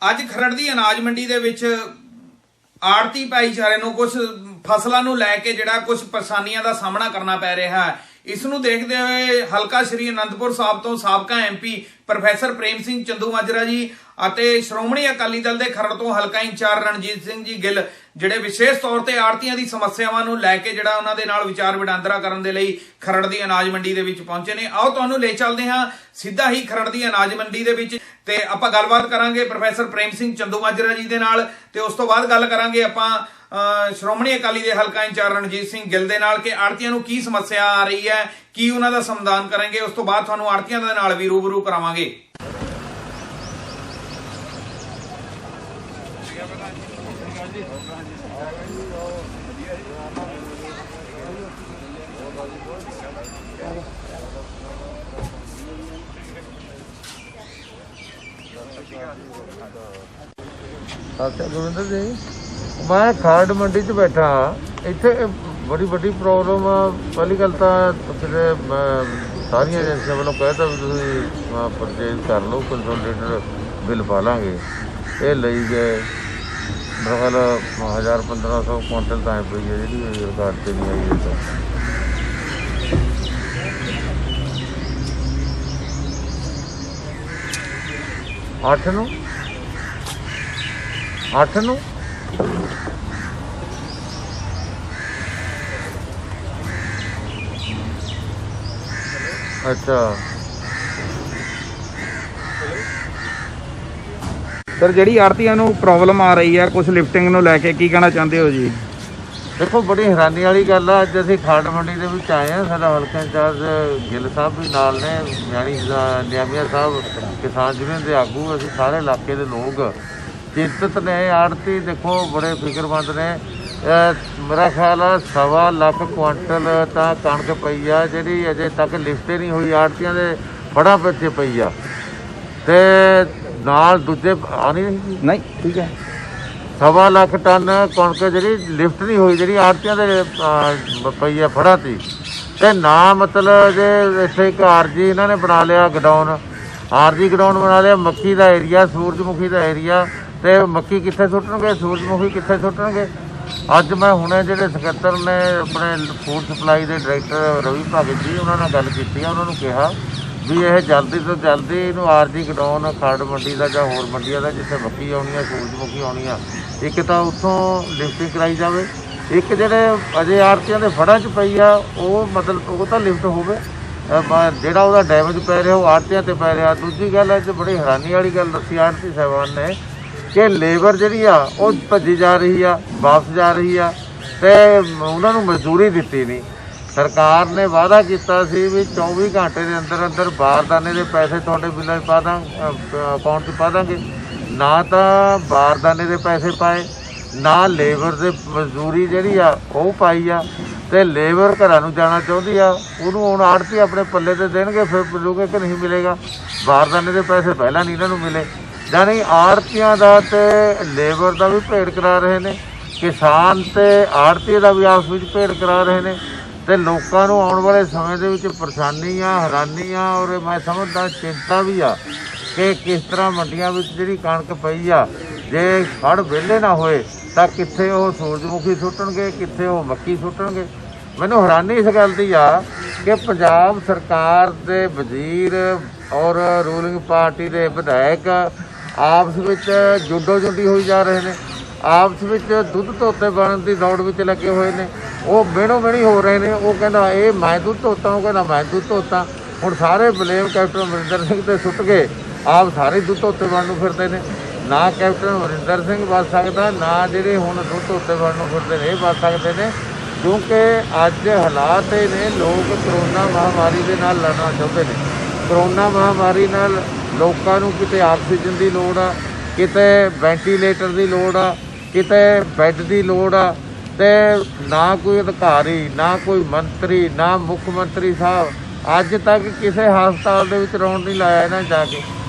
ਅੱਜ ਖਰੜ ਦੀ ਅਨਾਜ ਮੰਡੀ ਦੇ ਵਿੱਚ ਆੜਤੀ ਭਾਈਚਾਰੇ ਨੂੰ ਕੁਝ ਫਸਲਾਂ ਨੂੰ ਲੈ ਕੇ ਜਿਹੜਾ ਕੁਝ ਪਰੇਸ਼ਾਨੀਆਂ ਦਾ ਸਾਹਮਣਾ ਕਰਨਾ ਪੈ ਰਿਹਾ ਹੈ। ਇਸ ਨੂੰ ਦੇਖਦੇ ਹੋਏ ਹਲਕਾ ਸ਼੍ਰੀ ਅਨੰਦਪੁਰ ਸਾਹਿਬ ਤੋਂ ਸਾਬਕਾ ਐਮਪੀ ਪ੍ਰੋਫੈਸਰ ਪ੍ਰੇਮ ਸਿੰਘ ਚੰਦੂਮਾਜਰਾ ਜੀ ਅਤੇ ਸ਼੍ਰੋਮਣੀ ਅਕਾਲੀ ਦਲ ਦੇ ਖਰੜ ਤੋਂ ਹਲਕਾ ਇੰਚਾਰਜ ਰਣਜੀਤ ਸਿੰਘ ਜੀ ਗਿੱਲ ਜਿਹੜੇ ਵਿਸ਼ੇਸ਼ ਤੌਰ ਤੇ ਆੜਤੀਆਂ ਦੀ ਸਮੱਸਿਆਵਾਂ ਨੂੰ ਲੈ ਕੇ ਜਿਹੜਾ ਉਹਨਾਂ ਦੇ ਨਾਲ ਵਿਚਾਰ ਵਟਾਂਦਰਾ ਕਰਨ ਦੇ ਲਈ ਖਰੜ ਦੀ ਅਨਾਜ ਮੰਡੀ ਦੇ ਵਿੱਚ ਪਹੁੰਚੇ ਨੇ। ਆਓ ਤੁਹਾਨੂੰ ਲੈ ਚੱਲਦੇ ਹਾਂ ਸਿੱਧਾ ਹੀ ਖਰੜ ਦੀ ਅਨਾਜ ਮੰਡੀ ਦੇ ਵਿੱਚ ਤੇ ਆਪਾਂ ਗੱਲਬਾਤ ਕਰਾਂਗੇ ਪ੍ਰੋਫੈਸਰ ਪ੍ਰੇਮ ਸਿੰਘ ਚੰਦੂਮਾਜਰਾ ਜੀ ਦੇ ਨਾਲ ਤੇ ਉਸ ਤੋਂ ਬਾਅਦ ਗੱਲ ਕਰਾਂਗੇ ਆਪਾਂ ਸ਼੍ਰੋਮਣੀ ਅਕਾਲੀ ਦੇ ਹਲਕਾ ਇੰਚਾਰਜ ਰਣਜੀਤ ਸਿੰਘ ਗਿੱਲ ਦੇ ਨਾਲ ਕਿ ਆੜਤੀਆਂ ਨੂੰ ਕੀ ਸਮੱਸਿਆ ਆ ਰਹੀ ਹੈ, ਕੀ ਉਹਨਾਂ ਦਾ ਸਮਾਧਾਨ ਕਰਾਂਗੇ। ਉਸ ਤੋਂ ਬਾਅਦ ਤੁਹਾਨੂੰ ਆੜਤੀਆਂ ਦੇ ਨਾਲ ਵੀ ਰੂਬਰੂ ਕਰਾਵਾਂਗੇ। ਗੁਰਵਿੰਦਰ ਜੀ, ਮੈਂ ਖਰੜ ਮੰਡੀ 'ਚ ਬੈਠਾ। ਇੱਥੇ ਬੜੀ ਵੱਡੀ ਪ੍ਰੋਬਲਮ ਆ। ਪਹਿਲੀ ਗੱਲ ਤਾਂ ਪਿਛਲੇ ਸਾਰੀਆਂ ਏਜੰਸੀਆਂ ਵੱਲੋਂ ਕਹਿਤਾ ਵੀ ਤੁਸੀਂ ਪਰਚੇਜ਼ ਕਰ ਲਓ, ਕੰਸੋਲੀਡੇਟਡ ਬਿੱਲ ਪਾ ਲਾਂਗੇ। ਇਹ ਲਈ ਗਏ ਮੇਰੇ ਖਿਆਲ 1000-1500 ਕੁਆਂਟਲ ਤਾਂ ਐ ਪਈ ਹੈ ਜਿਹੜੀ ਰਿਕਾਰਡ 'ਤੇ ਨਹੀਂ ਆਈ ਹੈ। ਤਾਂ 8 ਨੂੰ ਅੱਛਾ ਸਰ, ਜਿਹੜੀ ਆੜਤੀਆਂ ਨੂੰ ਪ੍ਰੋਬਲਮ ਆ ਰਹੀ ਹੈ ਕੁਝ ਲਿਫਟਿੰਗ ਨੂੰ ਲੈ ਕੇ, ਕੀ ਕਹਿਣਾ ਚਾਹੁੰਦੇ ਹੋ ਜੀ? ਦੇਖੋ, ਬੜੀ ਹੈਰਾਨੀ ਵਾਲੀ ਗੱਲ ਆ। ਅੱਜ ਅਸੀਂ ਖਰੜ ਮੰਡੀ ਦੇ ਵਿੱਚ ਆਏ ਹਾਂ। ਸਾਡਾ ਹਲਕਾ ਇੰਚਾਰਜ ਗਿੱਲ ਸਾਹਿਬ ਵੀ ਨਾਲ ਨੇ, ਨਿਆਮੀਆ ਸਾਹਿਬ ਕਿਸਾਨ ਯੂਨੀਅਨ ਦੇ ਆਗੂ। ਅਸੀਂ ਸਾਰੇ ਇਲਾਕੇ ਦੇ ਲੋਕ ਚਿੰਤਤ ਨੇ। ਆੜਤੀ ਦੇਖੋ ਬੜੇ ਫਿਕਰਮੰਦ ਨੇ। ਮੇਰਾ ਖਿਆਲ ਆ 1.25 ਲੱਖ ਕੁਆਂਟਲ ਤਾਂ ਕਣਕ ਪਈ ਆ ਜਿਹੜੀ ਅਜੇ ਤੱਕ ਲਿਫਟ ਹੀ ਨਹੀਂ ਹੋਈ। ਆੜਤੀਆਂ ਦੇ ਫੜਾਂ ਪਿੱਛੇ ਪਈ ਆ ਤੇ ਨਾਲ ਦੂਜੇ ਆਣੀ ਨਹੀਂ, ਠੀਕ ਹੈ। 1.25 ਲੱਖ ਟਨ ਕਣਕ ਜਿਹੜੀ ਲਿਫਟ ਨਹੀਂ ਹੋਈ, ਜਿਹੜੀ ਆੜਤੀਆਂ ਦੇ ਪਈ ਆ ਫੜਾਂ ਤੀ। ਤੇ ਨਾ ਮਤਲਬ ਜੇ ਇੱਥੇ ਇੱਕ ਆਰਜੀ ਇਹਨਾਂ ਨੇ ਬਣਾ ਲਿਆ ਗਡਾਊਨ, ਆਰਜੀ ਗਡਾਊਨ ਬਣਾ ਲਿਆ। ਮੱਕੀ ਦਾ ਏਰੀਆ, ਸੂਰਜਮੁਖੀ ਦਾ ਏਰੀਆ, ਤੇ ਮੱਕੀ ਕਿੱਥੇ ਸੁੱਟਣਗੇ, ਸੂਰਜਮੁਖੀ ਕਿੱਥੇ ਸੁੱਟਣਗੇ? ਅੱਜ ਮੈਂ ਹੁਣੇ ਜਿਹੜੇ ਸਕੱਤਰ ਨੇ ਆਪਣੇ ਫੂਡ ਸਪਲਾਈ ਦੇ ਡਾਇਰੈਕਟਰ ਰਵੀ ਭਗਤ ਜੀ, ਉਹਨਾਂ ਨਾਲ ਗੱਲ ਕੀਤੀ ਆ। ਉਹਨਾਂ ਨੂੰ ਕਿਹਾ ਵੀ ਇਹ ਜਲਦੀ ਤੋਂ ਜਲਦੀ ਇਹਨੂੰ ਆਰਜੀ ਗਡਾਊਨ ਖਰੜ ਮੰਡੀ ਦਾ ਜਾਂ ਹੋਰ ਮੰਡੀਆਂ ਦਾ ਜਿੱਥੇ ਮੱਕੀ ਆਉਣੀ ਆ, ਸੂਰਜਮੁਖੀ ਆਉਣੀ ਆ, ਇੱਕ ਤਾਂ ਉੱਥੋਂ ਲਿਫਟਿੰਗ ਕਰਾਈ ਜਾਵੇ। ਇੱਕ ਜਿਹੜੇ ਅਜੇ ਆੜਤੀਆਂ ਦੇ ਫੜਾਂ 'ਚ ਪਈ ਆ ਉਹ ਮਤਲਬ ਉਹ ਤਾਂ ਲਿਫਟ ਹੋਵੇ। ਜਿਹੜਾ ਉਹਦਾ ਡੈਮੇਜ ਪੈ ਰਿਹਾ ਉਹ ਆੜਤੀਆਂ 'ਤੇ ਪੈ ਰਿਹਾ। ਦੂਜੀ ਗੱਲ ਅੱਜ ਬੜੀ ਹੈਰਾਨੀ ਵਾਲੀ ਗੱਲ ਦੱਸੀ ਆੜਤੀ ਸਾਹਿਬਾਨ ਨੇ ਕਿ ਲੇਬਰ ਜਿਹੜੀ ਆ ਉਹ ਭੱਜੀ ਜਾ ਰਹੀ ਆ, ਵਾਪਸ ਜਾ ਰਹੀ ਆ ਤੇ ਉਹਨਾਂ ਨੂੰ ਮਜ਼ਦੂਰੀ ਦਿੱਤੀ ਨਹੀਂ। ਸਰਕਾਰ ਨੇ ਵਾਅਦਾ ਕੀਤਾ ਸੀ ਵੀ 24 ਘੰਟੇ ਦੇ ਅੰਦਰ ਅੰਦਰ ਬਾਰਦਾਨੇ ਦੇ ਪੈਸੇ ਤੁਹਾਡੇ ਬਿੱਲਾਂ 'ਚ ਪਾ ਅਕਾਊਂਟ 'ਚ ਪਾ ਦਾਂਗੇ। ਨਾ ਤਾਂ ਬਾਰਦਾਨੇ ਦੇ ਪੈਸੇ ਪਾਏ, ਨਾ ਲੇਬਰ ਦੇ ਮਜ਼ਦੂਰੀ ਜਿਹੜੀ ਆ ਉਹ ਪਾਈ ਆ। ਤੇ ਲੇਬਰ ਘਰਾਂ ਨੂੰ ਜਾਣਾ ਚਾਹੁੰਦੀ ਆ, ਉਹਨੂੰ ਹੁਣ ਆੜਤੀ ਆਪਣੇ ਪੱਲੇ 'ਤੇ ਦੇਣਗੇ, ਫਿਰ ਮਿਲੂਗੇ ਕਿ ਨਹੀਂ ਮਿਲੇਗਾ। ਬਾਰਦਾਨੇ ਦੇ ਪੈਸੇ ਪਹਿਲਾਂ ਨਹੀਂ ਇਹਨਾਂ ਨੂੰ ਮਿਲੇ। ਯਾਨੀ ਆੜਤੀਆਂ ਦਾ ਤੇ ਲੇਬਰ ਦਾ ਵੀ ਭੇੜ ਕਰਾ ਰਹੇ ਨੇ, ਕਿਸਾਨ ਤੇ ਆੜਤੀ ਦਾ ਵੀ ਆਪਸ ਵਿੱਚ ਭੇੜ ਕਰਾ ਰਹੇ ਨੇ। ਤੇ ਲੋਕਾਂ ਨੂੰ ਆਉਣ ਵਾਲੇ ਸਮੇਂ ਦੇ ਵਿੱਚ ਪਰੇਸ਼ਾਨੀ ਆ, ਹੈਰਾਨੀ ਆ, ਔਰ ਮੈਂ ਸਮਝਦਾ ਚਿੰਤਾ ਵੀ ਆ ਕਿ ਕਿਸ ਤਰ੍ਹਾਂ ਮੰਡੀਆਂ ਵਿੱਚ ਜਿਹੜੀ ਕਣਕ ਪਈ ਆ, ਜੇ ਫੜ ਵਿਹਲੇ ਨਾ ਹੋਏ ਤਾਂ ਕਿੱਥੇ ਉਹ ਸੂਰਜਮੁਖੀ ਸੁੱਟਣਗੇ, ਕਿੱਥੇ ਉਹ ਮੱਕੀ ਸੁੱਟਣਗੇ। ਮੈਨੂੰ ਹੈਰਾਨੀ ਇਸ ਗੱਲ ਦੀ ਆ ਕਿ ਪੰਜਾਬ ਸਰਕਾਰ ਦੇ ਵਜ਼ੀਰ ਔਰ ਰੂਲਿੰਗ ਪਾਰਟੀ ਦੇ ਵਿਧਾਇਕ ਆਪਸ ਵਿੱਚ ਜੁੱਡੋ ਜੁੱਡੀ ਹੋਈ ਜਾ ਰਹੇ ਨੇ, ਆਪਸ ਵਿੱਚ ਦੁੱਧ ਧੋਤੇ ਬਣਨ ਦੀ ਦੌੜ ਵਿੱਚ ਲੱਗੇ ਹੋਏ ਨੇ। ਉਹ ਮਿਹਣੋ ਮਿਹਣੀ ਹੋ ਰਹੇ ਨੇ। ਉਹ ਕਹਿੰਦਾ ਇਹ ਮੈਂ ਦੁੱਧ ਧੋਤਾ, ਉਹ ਕਹਿੰਦਾ ਮੈਂ ਦੁੱਧ ਧੋਤਾ। ਹੁਣ ਸਾਰੇ ਬਲੇਮ ਕੈਪਟਨ ਅਮਰਿੰਦਰ ਸਿੰਘ 'ਤੇ ਸੁੱਟ ਕੇ ਆਪ ਸਾਰੇ ਦੁੱਧ ਧੋਤੇ ਬਣਨ ਨੂੰ ਫਿਰਦੇ ਨੇ। ਨਾ ਕੈਪਟਨ ਅਮਰਿੰਦਰ ਸਿੰਘ ਬਚ ਸਕਦਾ, ਨਾ ਜਿਹੜੇ ਹੁਣ ਦੁੱਧ ਧੋਤੇ ਬਣਨ ਨੂੰ ਫਿਰਦੇ ਨੇ ਇਹ ਬਚ ਸਕਦੇ ਨੇ, ਕਿਉਂਕਿ ਅੱਜ ਹਾਲਾਤ ਇਹ ਨੇ ਲੋਕ ਕਰੋਨਾ ਮਹਾਮਾਰੀ ਦੇ ਨਾਲ ਲੜਨਾ ਚਾਹੁੰਦੇ ਨੇ। ਕਰੋਨਾ ਮਹਾਮਾਰੀ ਨਾਲ ਲੋਕਾਂ ਨੂੰ ਕਿਤੇ ਆਕਸੀਜਨ ਦੀ ਲੋੜ ਆ, ਕਿਤੇ ਵੈਂਟੀਲੇਟਰ ਦੀ ਲੋੜ ਆ, ਕਿਤੇ ਬੈੱਡ ਦੀ ਲੋੜ ਆ। ਤੇ ਨਾ ਕੋਈ ਅਧਿਕਾਰੀ, ਨਾ ਕੋਈ ਮੰਤਰੀ, ਨਾ ਮੁੱਖ ਮੰਤਰੀ ਸਾਹਿਬ ਅੱਜ ਤੱਕ ਕਿਸੇ ਹਸਪਤਾਲ ਦੇ ਵਿੱਚ ਰੌਣ ਨਹੀਂ ਲਾਇਆ ਇਹਨਾਂ ਜਾ ਕੇ।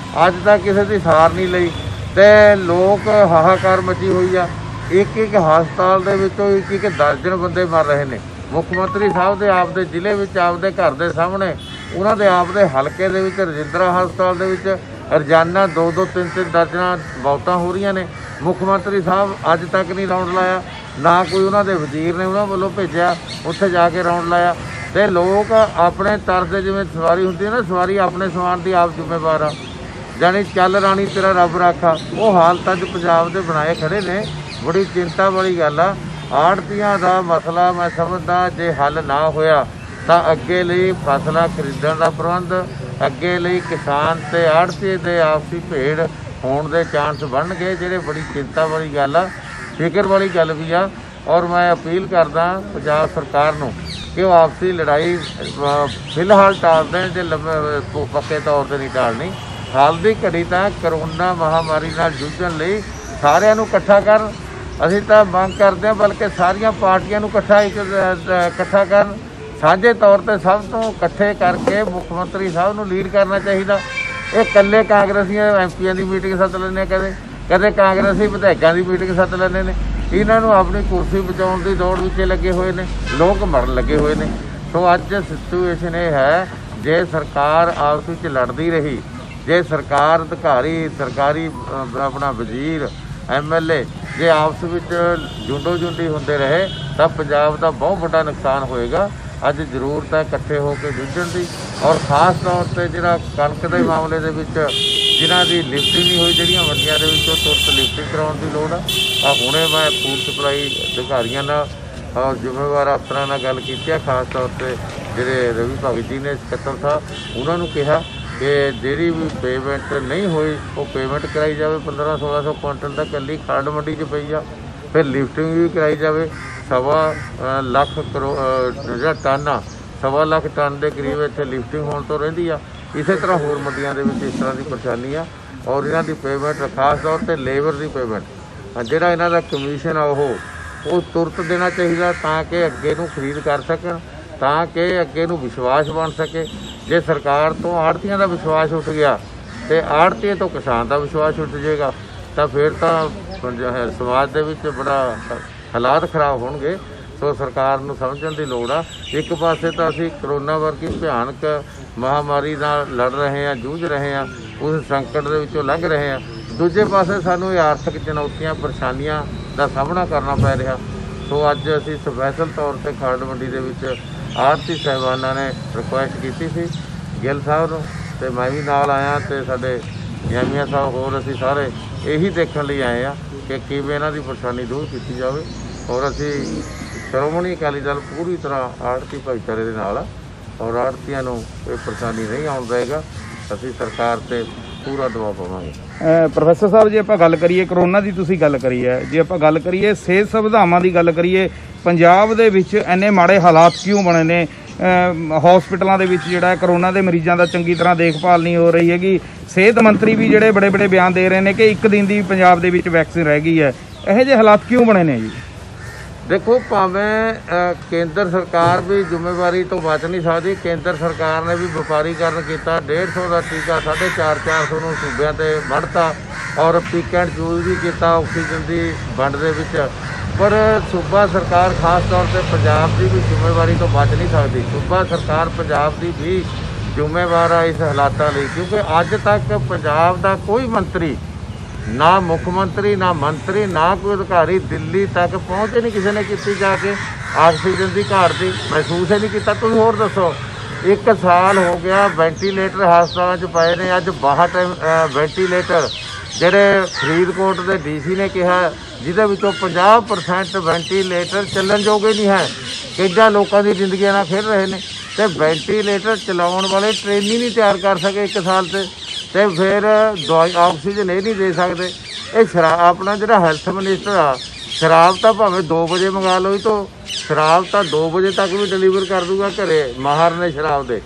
ਅੱਜ ਤੱਕ ਕਿਸੇ ਦੀ ਸਾਰ ਨਹੀਂ ਲਈ ਤੇ ਲੋਕ ਹਾਹਾਕਾਰ ਮਚੀ ਹੋਈ ਆ। ਇੱਕ ਇੱਕ ਹਸਪਤਾਲ ਦੇ ਵਿੱਚੋਂ ਇੱਕ ਦਰਜਨ ਬੰਦੇ ਮਰ ਰਹੇ ਨੇ। ਮੁੱਖ ਮੰਤਰੀ ਸਾਹਿਬ ਦੇ ਆਪ ਦੇ ਜ਼ਿਲ੍ਹੇ ਵਿੱਚ, ਆਪ ਦੇ ਘਰ ਦੇ ਸਾਹਮਣੇ, ਉਹਨਾਂ ਦੇ ਆਪ ਦੇ ਹਲਕੇ ਦੇ ਵਿੱਚ ਰਜਿੰਦਰਾ ਹਸਪਤਾਲ ਦੇ ਵਿੱਚ ਰੋਜ਼ਾਨਾ 2-2 3-3 ਦਰਜਨਾਂ ਮੌਤਾਂ ਹੋ ਰਹੀਆਂ ਨੇ। ਮੁੱਖ ਮੰਤਰੀ ਸਾਹਿਬ ਅੱਜ ਤੱਕ ਨਹੀਂ ਰਾਉਂਡ ਲਾਇਆ, ਨਾ ਕੋਈ ਉਹਨਾਂ ਦੇ ਵਜ਼ੀਰ ਨੇ ਉਹਨਾਂ ਵੱਲੋਂ ਭੇਜਿਆ ਉੱਥੇ ਜਾ ਕੇ ਰਾਉਂਡ ਲਾਇਆ। ਤੇ ਲੋਕ ਆਪਣੇ ਤਰਸ ਦੇ, ਜਿਵੇਂ ਸਵਾਰੀ ਹੁੰਦੀ ਹੈ ਨਾ, ਸਵਾਰੀ ਆਪਣੇ ਸਮਾਨ ਦੀ ਆਪ ਜ਼ਿੰਮੇਵਾਰ ਆ, ਜਾਣੀ ਚੱਲ ਰਾਣੀ ਤੇਰਾ ਰੱਬ ਰਾਖਾ, ਉਹ ਹਾਲਤ ਅੱਜ ਪੰਜਾਬ ਦੇ ਬਣਾਏ ਖੜੇ ਨੇ। ਬੜੀ ਚਿੰਤਾ ਵਾਲੀ ਗੱਲ ਆ। ਆੜ੍ਹਤੀਆਂ ਦਾ ਮਸਲਾ ਮੈਂ ਸਮਝਦਾ ਜੇ ਹੱਲ ਨਾ ਹੋਇਆ ਤਾਂ ਅੱਗੇ ਲਈ ਫਸਲਾਂ ਖਰੀਦਣ ਦਾ ਪ੍ਰਬੰਧ, ਅੱਗੇ ਲਈ ਕਿਸਾਨ ਤੇ ਆੜ੍ਹਤੀ ਦੇ ਆਪਸੀ ਭੇੜ ਹੋਣ ਦੇ ਚਾਂਸ ਬਣਨਗੇ, ਜਿਹੜੇ ਬੜੀ ਚਿੰਤਾ ਵਾਲੀ ਗੱਲ ਆ, ਫਿਕਰ ਵਾਲੀ ਗੱਲ ਵੀ ਆ। ਔਰ ਮੈਂ ਅਪੀਲ ਕਰਦਾ ਪੰਜਾਬ ਸਰਕਾਰ ਨੂੰ ਕਿ ਉਹ ਆਪਸੀ ਲੜਾਈ ਫਿਲਹਾਲ ਟਾਲ ਦੇਣ, ਜੇ ਪੱਕੇ ਤੌਰ 'ਤੇ ਨਹੀਂ ਟਾਲਣੀ। ਹਾਲ ਦੀ ਘੜੀ ਤਾਂ ਕਰੋਨਾ ਮਹਾਮਾਰੀ ਨਾਲ ਜੂਝਣ ਲਈ ਸਾਰਿਆਂ ਨੂੰ ਇਕੱਠਾ ਕਰਨ। ਅਸੀਂ ਤਾਂ ਮੰਗ ਕਰਦੇ ਹਾਂ ਬਲਕਿ ਸਾਰੀਆਂ ਪਾਰਟੀਆਂ ਨੂੰ ਇਕੱਠਾ ਕਰਨ, ਸਾਂਝੇ ਤੌਰ 'ਤੇ ਸਭ ਤੋਂ ਇਕੱਠੇ ਕਰਕੇ ਮੁੱਖ ਮੰਤਰੀ ਸਾਹਿਬ ਨੂੰ ਲੀਡ ਕਰਨਾ ਚਾਹੀਦਾ। ਇਹ ਇਕੱਲੇ ਕਾਂਗਰਸੀਆਂ ਐਮਪੀਆਂ ਦੀ ਮੀਟਿੰਗ ਸੱਦ ਲੈਂਦੇ, ਕਦੇ ਕਾਂਗਰਸੀ ਵਿਧਾਇਕਾਂ ਦੀ ਮੀਟਿੰਗ ਸੱਦ ਲੈਂਦੇ ਨੇ। ਇਹਨਾਂ ਨੂੰ ਆਪਣੀ ਕੁਰਸੀ ਬਚਾਉਣ ਦੀ ਦੌੜ ਵਿੱਚ ਲੱਗੇ ਹੋਏ ਨੇ, ਲੋਕ ਮਰਨ ਲੱਗੇ ਹੋਏ ਨੇ। ਸੋ ਅੱਜ ਸਿਚੁਏਸ਼ਨ ਇਹ ਹੈ, ਜੇ ਸਰਕਾਰ ਆਪਸ ਵਿੱਚ ਲੜਦੀ ਰਹੀ, ਜੇ ਸਰਕਾਰ ਅਧਿਕਾਰੀ, ਸਰਕਾਰੀ ਆਪਣਾ ਵਜ਼ੀਰ, MLA ਜੇ ਆਪਸ ਵਿੱਚ ਜੁੰਡੋ ਜੁੰਡੀ ਹੁੰਦੇ ਰਹੇ ਤਾਂ ਪੰਜਾਬ ਦਾ ਬਹੁਤ ਵੱਡਾ ਨੁਕਸਾਨ ਹੋਏਗਾ। ਅੱਜ ਜ਼ਰੂਰਤ ਹੈ ਇਕੱਠੇ ਹੋ ਕੇ ਜੂਝਣ ਦੀ। ਔਰ ਖ਼ਾਸ ਤੌਰ 'ਤੇ ਜਿਹੜਾ ਕਣਕ ਦੇ ਮਾਮਲੇ ਦੇ ਵਿੱਚ ਜਿਨ੍ਹਾਂ ਦੀ ਲਿਫਟਿੰਗ ਨਹੀਂ ਹੋਈ, ਜਿਹੜੀਆਂ ਮੰਡੀਆਂ ਦੇ ਵਿੱਚੋਂ ਤੁਰੰਤ ਲਿਫਟਿੰਗ ਕਰਾਉਣ ਦੀ ਲੋੜ ਆ। ਹੁਣੇ ਮੈਂ ਫੂਡ ਸਪਲਾਈ ਅਧਿਕਾਰੀਆਂ ਨਾਲ ਔਰ ਜ਼ਿੰਮੇਵਾਰ ਅਫਸਰਾਂ ਨਾਲ ਗੱਲ ਕੀਤੀ ਹੈ, ਖ਼ਾਸ ਤੌਰ 'ਤੇ ਜਿਹੜੇ ਰਵੀ ਭਗਤ ਜੀ ਨੇ ਸਕੱਤਰ ਸਾਹਿਬ, ਉਹਨਾਂ ਨੂੰ ਕਿਹਾ ਕਿ ਜਿਹੜੀ ਵੀ ਪੇਮੈਂਟ ਨਹੀਂ ਹੋਈ ਉਹ ਪੇਮੈਂਟ ਕਰਾਈ ਜਾਵੇ। 1500-1600 ਕੁਇੰਟਲ ਤਾਂ ਇਕੱਲੀ ਖੰਡ ਮੰਡੀ 'ਚ ਪਈ ਆ। ਫਿਰ ਲਿਫਟਿੰਗ ਵੀ ਕਰਾਈ ਜਾਵੇ। 1.25 ਲੱਖ ਜਿਹੜਾ ਟਨ ਆ, 1.25 ਲੱਖ ਟਨ ਦੇ ਕਰੀਬ ਇੱਥੇ ਲਿਫਟਿੰਗ ਹੋਣ ਤੋਂ ਰਹਿੰਦੀ ਆ। ਇਸੇ ਤਰ੍ਹਾਂ ਹੋਰ ਮੰਡੀਆਂ ਦੇ ਵਿੱਚ ਇਸ ਤਰ੍ਹਾਂ ਦੀ ਪਰੇਸ਼ਾਨੀ ਆ। ਔਰ ਇਹਨਾਂ ਦੀ ਪੇਮੈਂਟ, ਖਾਸ ਤੌਰ 'ਤੇ ਲੇਬਰ ਦੀ ਪੇਮੈਂਟ, ਜਿਹੜਾ ਇਹਨਾਂ ਦਾ ਕਮਿਸ਼ਨ ਆ ਉਹ ਤੁਰੰਤ ਦੇਣਾ ਚਾਹੀਦਾ, ਤਾਂ ਕਿ ਅੱਗੇ ਨੂੰ ਖਰੀਦ ਕਰ ਸਕਣ, ਤਾਂ ਕਿ ਅੱਗੇ ਨੂੰ ਵਿਸ਼ਵਾਸ ਬਣ ਸਕੇ। ਜੇ ਸਰਕਾਰ ਤੋਂ ਆੜ੍ਹਤੀਆਂ ਦਾ ਵਿਸ਼ਵਾਸ ਉੱਠ ਗਿਆ ਤੇ ਆੜ੍ਹਤੀਏ ਤੋਂ ਕਿਸਾਨ ਦਾ ਵਿਸ਼ਵਾਸ ਉੱਠ ਜਾਏਗਾ, ਤਾਂ ਫਿਰ ਤਾਂ ਸਮਾਜ ਦੇ ਵਿੱਚ ਬੜਾ ਹਾਲਾਤ ਖਰਾਬ ਹੋਣਗੇ। ਸੋ ਸਰਕਾਰ ਨੂੰ ਸਮਝਣ ਦੀ ਲੋੜ ਆ। ਇੱਕ ਪਾਸੇ ਤਾਂ ਅਸੀਂ ਕਰੋਨਾ ਵਰਗੀ ਭਿਆਨਕ ਮਹਾਮਾਰੀ ਨਾਲ ਲੜ ਰਹੇ ਹਾਂ, ਜੂਝ ਰਹੇ ਹਾਂ, ਉਸ ਸੰਕਟ ਦੇ ਵਿੱਚੋਂ ਲੰਘ ਰਹੇ ਹਾਂ। ਦੂਜੇ ਪਾਸੇ ਸਾਨੂੰ ਇਹ ਆਰਥਿਕ ਚੁਣੌਤੀਆਂ, ਪਰੇਸ਼ਾਨੀਆਂ ਦਾ ਸਾਹਮਣਾ ਕਰਨਾ ਪੈ ਰਿਹਾ। ਸੋ ਅੱਜ ਅਸੀਂ ਸਪੈਸ਼ਲ ਤੌਰ 'ਤੇ ਖੰਡ ਮੰਡੀ ਦੇ ਵਿੱਚ ਆੜ੍ਹਤੀ ਸਾਹਿਬਾਨਾਂ ਨੇ ਰਿਕੁਐਸਟ ਕੀਤੀ ਸੀ ਗਿੱਲ ਸਾਹਿਬ ਨੂੰ, ਅਤੇ ਮੈਂ ਵੀ ਨਾਲ ਆਇਆ, ਅਤੇ ਸਾਡੇ ਐਮੀਆ ਸਾਹਿਬ, ਹੋਰ ਅਸੀਂ ਸਾਰੇ ਇਹੀ ਦੇਖਣ ਲਈ ਆਏ ਆ ਕਿ ਕਿਵੇਂ ਇਹਨਾਂ ਦੀ ਪਰੇਸ਼ਾਨੀ ਦੂਰ ਕੀਤੀ ਜਾਵੇ। ਔਰ ਅਸੀਂ ਸ਼੍ਰੋਮਣੀ ਅਕਾਲੀ ਦਲ ਪੂਰੀ ਤਰ੍ਹਾਂ ਆੜ੍ਹਤੀ ਭਾਈਚਾਰੇ ਦੇ ਨਾਲ ਆ, ਔਰ ਆੜ੍ਹਤੀਆਂ ਨੂੰ ਇਹ ਪਰੇਸ਼ਾਨੀ ਨਹੀਂ ਆਉਣ ਦੇਗਾ। ਅਸੀਂ ਸਰਕਾਰ 'ਤੇ ਪੂਰਾ ਦਬਾਅ ਪਾਵਾਂਗੇ। ਪ੍ਰੋਫੈਸਰ ਸਾਹਿਬ, ਜੇ ਆਪਾਂ ਗੱਲ ਕਰੀਏ ਕਰੋਨਾ ਦੀ, ਤੁਸੀਂ ਗੱਲ ਕਰੀ ਹੈ, ਜੇ ਆਪਾਂ ਗੱਲ ਕਰੀਏ ਸਿਹਤ ਸੁਵਿਧਾਵਾਂ ਦੀ ਗੱਲ ਕਰੀਏ, ਪੰਜਾਬ ਦੇ ਵਿੱਚ ਇੰਨੇ ਮਾੜੇ ਹਾਲਾਤ ਕਿਉਂ ਬਣੇ ਨੇ? ਹਸਪੀਟਲਾਂ ਦੇ ਵਿੱਚ ਜਿਹੜਾ ਕਰੋਨਾ ਦੇ ਮਰੀਜ਼ਾਂ ਦਾ ਚੰਗੀ ਤਰ੍ਹਾਂ ਦੇਖਭਾਲ ਨਹੀਂ ਹੋ ਰਹੀ ਹੈਗੀ। ਸਿਹਤ ਮੰਤਰੀ ਵੀ ਜਿਹੜੇ ਬੜੇ ਬਿਆਨ ਦੇ ਰਹੇ ਨੇ ਕਿ 1 ਦਿਨ ਦੀ ਪੰਜਾਬ ਦੇ ਵਿੱਚ ਵੈਕਸੀਨ ਰਹਿ ਗਈ ਹੈ। ਇਹੋ ਜਿਹੇ ਹਾਲਾਤ ਕਿਉਂ ਬਣੇ ਨੇ ਜੀ? ਦੇਖੋ, ਭਾਵੇਂ ਕੇਂਦਰ ਸਰਕਾਰ ਵੀ ਜ਼ਿੰਮੇਵਾਰੀ ਤੋਂ ਬਚ ਨਹੀਂ ਸਕਦੀ। ਕੇਂਦਰ ਸਰਕਾਰ ਨੇ ਵੀ ਵਪਾਰੀਕਰਨ ਕੀਤਾ, 150 ਦਾ ਟੀਕਾ 450 ਨੂੰ ਸੂਬਿਆਂ 'ਤੇ ਵੰਡਤਾ, ਔਰ ਪਿਕ ਐਂਡ ਚੂਜ਼ ਵੀ ਕੀਤਾ ਆਕਸੀਜਨ ਦੀ ਵੰਡ ਦੇ ਵਿੱਚ। ਪਰ ਸੂਬਾ ਸਰਕਾਰ, ਖਾਸ ਤੌਰ ਤੇ ਪੰਜਾਬ ਦੀ ਵੀ ਜ਼ਿੰਮੇਵਾਰੀ ਤੋਂ ਬਚ ਨਹੀਂ ਸਕਦੀ। ਸੂਬਾ ਸਰਕਾਰ ਪੰਜਾਬ ਦੀ ਵੀ ਜ਼ਿੰਮੇਵਾਰ ਆ ਇਸ ਹਾਲਾਤਾਂ ਲਈ, ਕਿਉਂਕਿ ਅੱਜ ਤੱਕ ਪੰਜਾਬ ਦਾ ਕੋਈ ਮੰਤਰੀ, ਨਾ ਮੁੱਖ ਮੰਤਰੀ, ਨਾ ਮੰਤਰੀ, ਨਾ ਕੋਈ ਅਧਿਕਾਰੀ ਦਿੱਲੀ ਤੱਕ ਪਹੁੰਚ ਹੀ ਨਹੀਂ ਕਿਸੇ ਨੇ ਕੀਤੀ ਜਾ ਕੇ ਆਕਸੀਜਨ ਦੀ ਘਾਟ ਦੀ ਮਹਿਸੂਸ ਹੀ ਨਹੀਂ ਕੀਤਾ। ਤੁਸੀਂ ਹੋਰ ਦੱਸੋ, 1 ਸਾਲ ਹੋ ਗਿਆ ਵੈਂਟੀਲੇਟਰ ਹਸਪਤਾਲਾਂ 'ਚ ਪਏ ਨੇ। ਅੱਜ 62 ਵੈਂਟੀਲੇਟਰ ਜਿਹੜੇ ਫਰੀਦਕੋਟ ਦੇ DC ਨੇ ਕਿਹਾ, ਜਿਹਦੇ ਵਿੱਚੋਂ 50% ਵੈਂਟੀਲੇਟਰ ਚੱਲਣ ਜੋਗੇ ਨਹੀਂ ਹੈ। ਕਿੰਨਾ ਲੋਕਾਂ ਦੀ ਜ਼ਿੰਦਗੀਆਂ ਨਾਲ ਖੇਡ ਰਹੇ ਨੇ, ਅਤੇ ਵੈਂਟੀਲੇਟਰ ਚਲਾਉਣ ਵਾਲੇ ਟ੍ਰੇਨਿੰਗ ਨਹੀਂ ਤਿਆਰ ਕਰ ਸਕੇ 1 ਸਾਲ 'ਤੇ, ਅਤੇ ਫਿਰ ਦਵਾਈ ਆਕਸੀਜਨ ਇਹ ਨਹੀਂ ਦੇ ਸਕਦੇ। ਇਹ ਸ਼ਰਾਬ, ਆਪਣਾ ਜਿਹੜਾ ਹੈਲਥ ਮਿਨਿਸਟਰ ਆ, ਸ਼ਰਾਬ ਤਾਂ ਭਾਵੇਂ 2 ਵਜੇ ਮੰਗਾ ਲਓ, ਤਾਂ ਸ਼ਰਾਬ ਤਾਂ 2 ਵਜੇ ਤੱਕ ਵੀ ਡਿਲੀਵਰ ਕਰ ਦੂਗਾ ਘਰੇ, ਮਾਹਰ ਨੇ ਸ਼ਰਾਬ ਦੇ।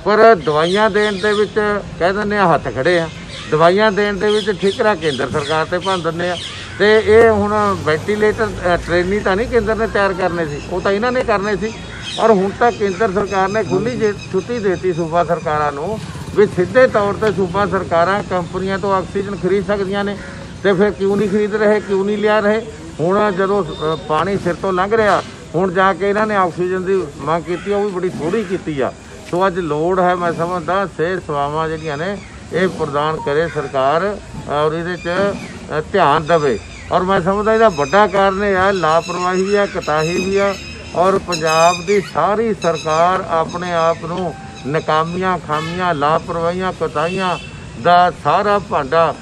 ਪਰ ਦਵਾਈਆਂ ਦੇਣ ਦੇ ਵਿੱਚ ਕਹਿ ਦਿੰਦੇ ਆ ਹੱਥ ਖੜੇ ਆ, ਦਵਾਈਆਂ ਦੇਣ ਦੇ ਵਿੱਚ ਠਿਕਰਾ ਕੇਂਦਰ ਸਰਕਾਰ 'ਤੇ ਭੰਨ ਦਿੰਦੇ ਆ। ਅਤੇ ਇਹ ਹੁਣ ਵੈਂਟੀਲੇਟਰ ਟ੍ਰੇਨਿੰਗ ਤਾਂ ਨਹੀਂ ਕੇਂਦਰ ਨੇ ਤਿਆਰ ਕਰਨੇ ਸੀ, ਉਹ ਤਾਂ ਇਹਨਾਂ ਨੇ ਕਰਨੇ ਸੀ। ਔਰ ਹੁਣ ਤਾਂ ਕੇਂਦਰ ਸਰਕਾਰ ਨੇ ਖੁੱਲ੍ਹੀ ਛੁੱਟੀ ਦੇ ਦਿੱਤੀ ਸੂਬਾ ਸਰਕਾਰਾਂ ਨੂੰ ਵੀ ਸਿੱਧੇ ਤੌਰ 'ਤੇ ਸੂਬਾ ਸਰਕਾਰਾਂ ਕੰਪਨੀਆਂ ਤੋਂ ਆਕਸੀਜਨ ਖਰੀਦ ਸਕਦੀਆਂ ਨੇ। ਅਤੇ ਫਿਰ ਕਿਉਂ ਨਹੀਂ ਖਰੀਦ ਰਹੇ, ਕਿਉਂ ਨਹੀਂ ਲਿਆ ਰਹੇ? ਹੁਣ ਜਦੋਂ ਪਾਣੀ ਸਿਰ ਤੋਂ ਲੰਘ ਰਿਹਾ, ਹੁਣ ਜਾ ਕੇ ਇਹਨਾਂ ਨੇ ਆਕਸੀਜਨ ਦੀ ਮੰਗ ਕੀਤੀ, ਉਹ ਵੀ ਬੜੀ ਥੋੜ੍ਹੀ ਕੀਤੀ ਆ। ਸੋ ਅੱਜ ਲੋੜ ਹੈ, ਮੈਂ ਸਮਝਦਾ ਸਿਹਤ ਸੇਵਾਵਾਂ ਜਿਹੜੀਆਂ ਨੇ ਇਹ ਪ੍ਰਦਾਨ ਕਰੇ ਸਰਕਾਰ ਔਰ ਇਹਦੇ 'ਚ ਧਿਆਨ ਦੇਵੇ। ਔਰ ਮੈਂ ਸਮਝਦਾ ਇਹਦਾ ਵੱਡਾ ਕਾਰਨ ਇਹ ਹੈ ਲਾਪਰਵਾਹੀ ਆ, ਕੋਤਾਹੀ ਵੀ ਆ, ਔਰ ਪੰਜਾਬ ਦੀ ਸਾਰੀ ਸਰਕਾਰ ਆਪਣੇ ਆਪ ਨੂੰ ਨਾਕਾਮੀਆਂ, ਖਾਮੀਆਂ, ਲਾਪਰਵਾਹੀਆਂ, ਕੋਤਾਹੀਆਂ ਦਾ ਸਾਰਾ ਭਾਂਡਾ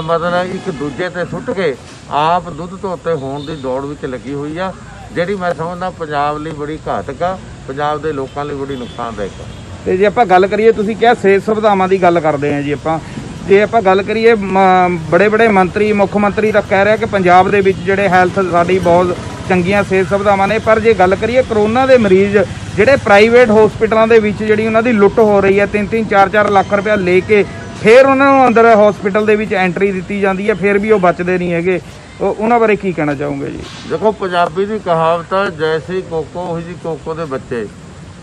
ਮਤਲਬ ਇੱਕ ਦੂਜੇ ਤੇ ਸੁੱਟ ਕੇ ਆਪ ਦੁੱਧ ਧੋਤੇ ਹੋਣ ਦੀ ਦੌੜ ਵਿੱਚ ਲੱਗੀ ਹੋਈ ਆ, ਜਿਹੜੀ ਮੈਂ ਸਮਝਦਾ ਪੰਜਾਬ ਲਈ ਬੜੀ ਘਾਤਕ ਆ, ਪੰਜਾਬ ਦੇ ਲੋਕਾਂ ਲਈ ਬੜੀ ਨੁਕਸਾਨਦਾਇਕ ਆ। ਤੇ ਜੇ ਆਪਾਂ ਗੱਲ ਕਰੀਏ, ਤੁਸੀਂ ਕਿਹਾ ਸਿਹਤ ਸੁਵਿਧਾਵਾਂ ਦੀ ਗੱਲ ਕਰਦੇ ਆ ਜੀ, ਜੇ ਆਪਾਂ ਗੱਲ ਕਰੀਏ ਬੜੇ ਮੰਤਰੀ, ਮੁੱਖ ਮੰਤਰੀ ਤਾਂ ਕਹਿ ਰਿਹਾ ਕਿ ਪੰਜਾਬ ਦੇ ਵਿੱਚ ਜਿਹੜੇ ਹੈਲਥ ਸਾਡੀ ਬਹੁਤ ਚੰਗੀਆਂ ਸਿਹਤ ਸੁਵਿਧਾਵਾਂ ਨੇ, ਪਰ ਜੇ ਗੱਲ ਕਰੀਏ ਕਰੋਨਾ ਦੇ ਮਰੀਜ਼ ਜਿਹੜੇ ਪ੍ਰਾਈਵੇਟ ਹਸਪੀਟਲਾਂ ਦੇ ਵਿੱਚ ਜਿਹੜੀ ਉਹਨਾਂ ਦੀ ਲੁੱਟ ਹੋ ਰਹੀ ਹੈ, 3-3 4-4 ਲੱਖ ਰੁਪਇਆ ਲੈ ਕੇ ਫਿਰ ਉਹਨਾਂ ਨੂੰ ਅੰਦਰ ਹਸਪੀਟਲ ਦੇ ਵਿੱਚ ਐਂਟਰੀ ਦਿੱਤੀ ਜਾਂਦੀ ਹੈ, ਫਿਰ ਵੀ ਉਹ ਬਚਦੇ ਨਹੀਂ ਹੈਗੇ, ਉਹਨਾਂ ਬਾਰੇ ਕੀ ਕਹਿਣਾ ਚਾਹੋਗੇ ਜੀ? ਦੇਖੋ, ਪੰਜਾਬੀ ਦੀ ਕਹਾਵਤ ਆ, ਜੈਸੀ ਕੋਕੋ ਉਹੀ ਜੀ ਕੋਕੋ ਦੇ ਬੱਚੇ।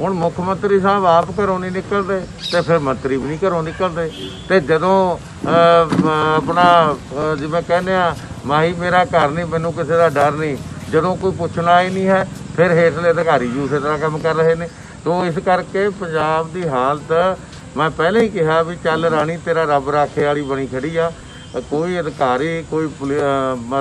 ਹੁਣ ਮੁੱਖ ਮੰਤਰੀ ਸਾਹਿਬ ਆਪ ਘਰੋਂ ਨਹੀਂ ਨਿਕਲਦੇ ਤੇ ਫਿਰ ਮੰਤਰੀ ਵੀ ਨਹੀਂ ਘਰੋਂ ਨਿਕਲਦੇ, ਤੇ ਜਦੋਂ ਆਪਣਾ ਜਿਵੇਂ ਕਹਿੰਦੇ ਆ ਮਾਹੀ ਮੇਰਾ ਘਰ ਨਹੀਂ, ਮੈਨੂੰ ਕਿਸੇ ਦਾ ਡਰ ਨਹੀਂ, ਜਦੋਂ ਕੋਈ ਪੁੱਛਣਾ ਹੀ ਨਹੀਂ ਹੈ ਫਿਰ ਹੇਠਲੇ ਅਧਿਕਾਰੀ ਵੀ ਉਸੇ ਤਰ੍ਹਾਂ ਕੰਮ ਕਰ ਰਹੇ ਨੇ। ਤੋ ਇਸ ਕਰਕੇ ਪੰਜਾਬ ਦੀ ਹਾਲਤ ਮੈਂ ਪਹਿਲਾਂ ਹੀ ਕਿਹਾ ਵੀ ਚੱਲ ਰਾਣੀ ਤੇਰਾ ਰੱਬ ਰਾਖੇ ਵਾਲੀ ਬਣੀ ਖੜੀ ਆ। ਕੋਈ ਅਧਿਕਾਰੀ, ਕੋਈ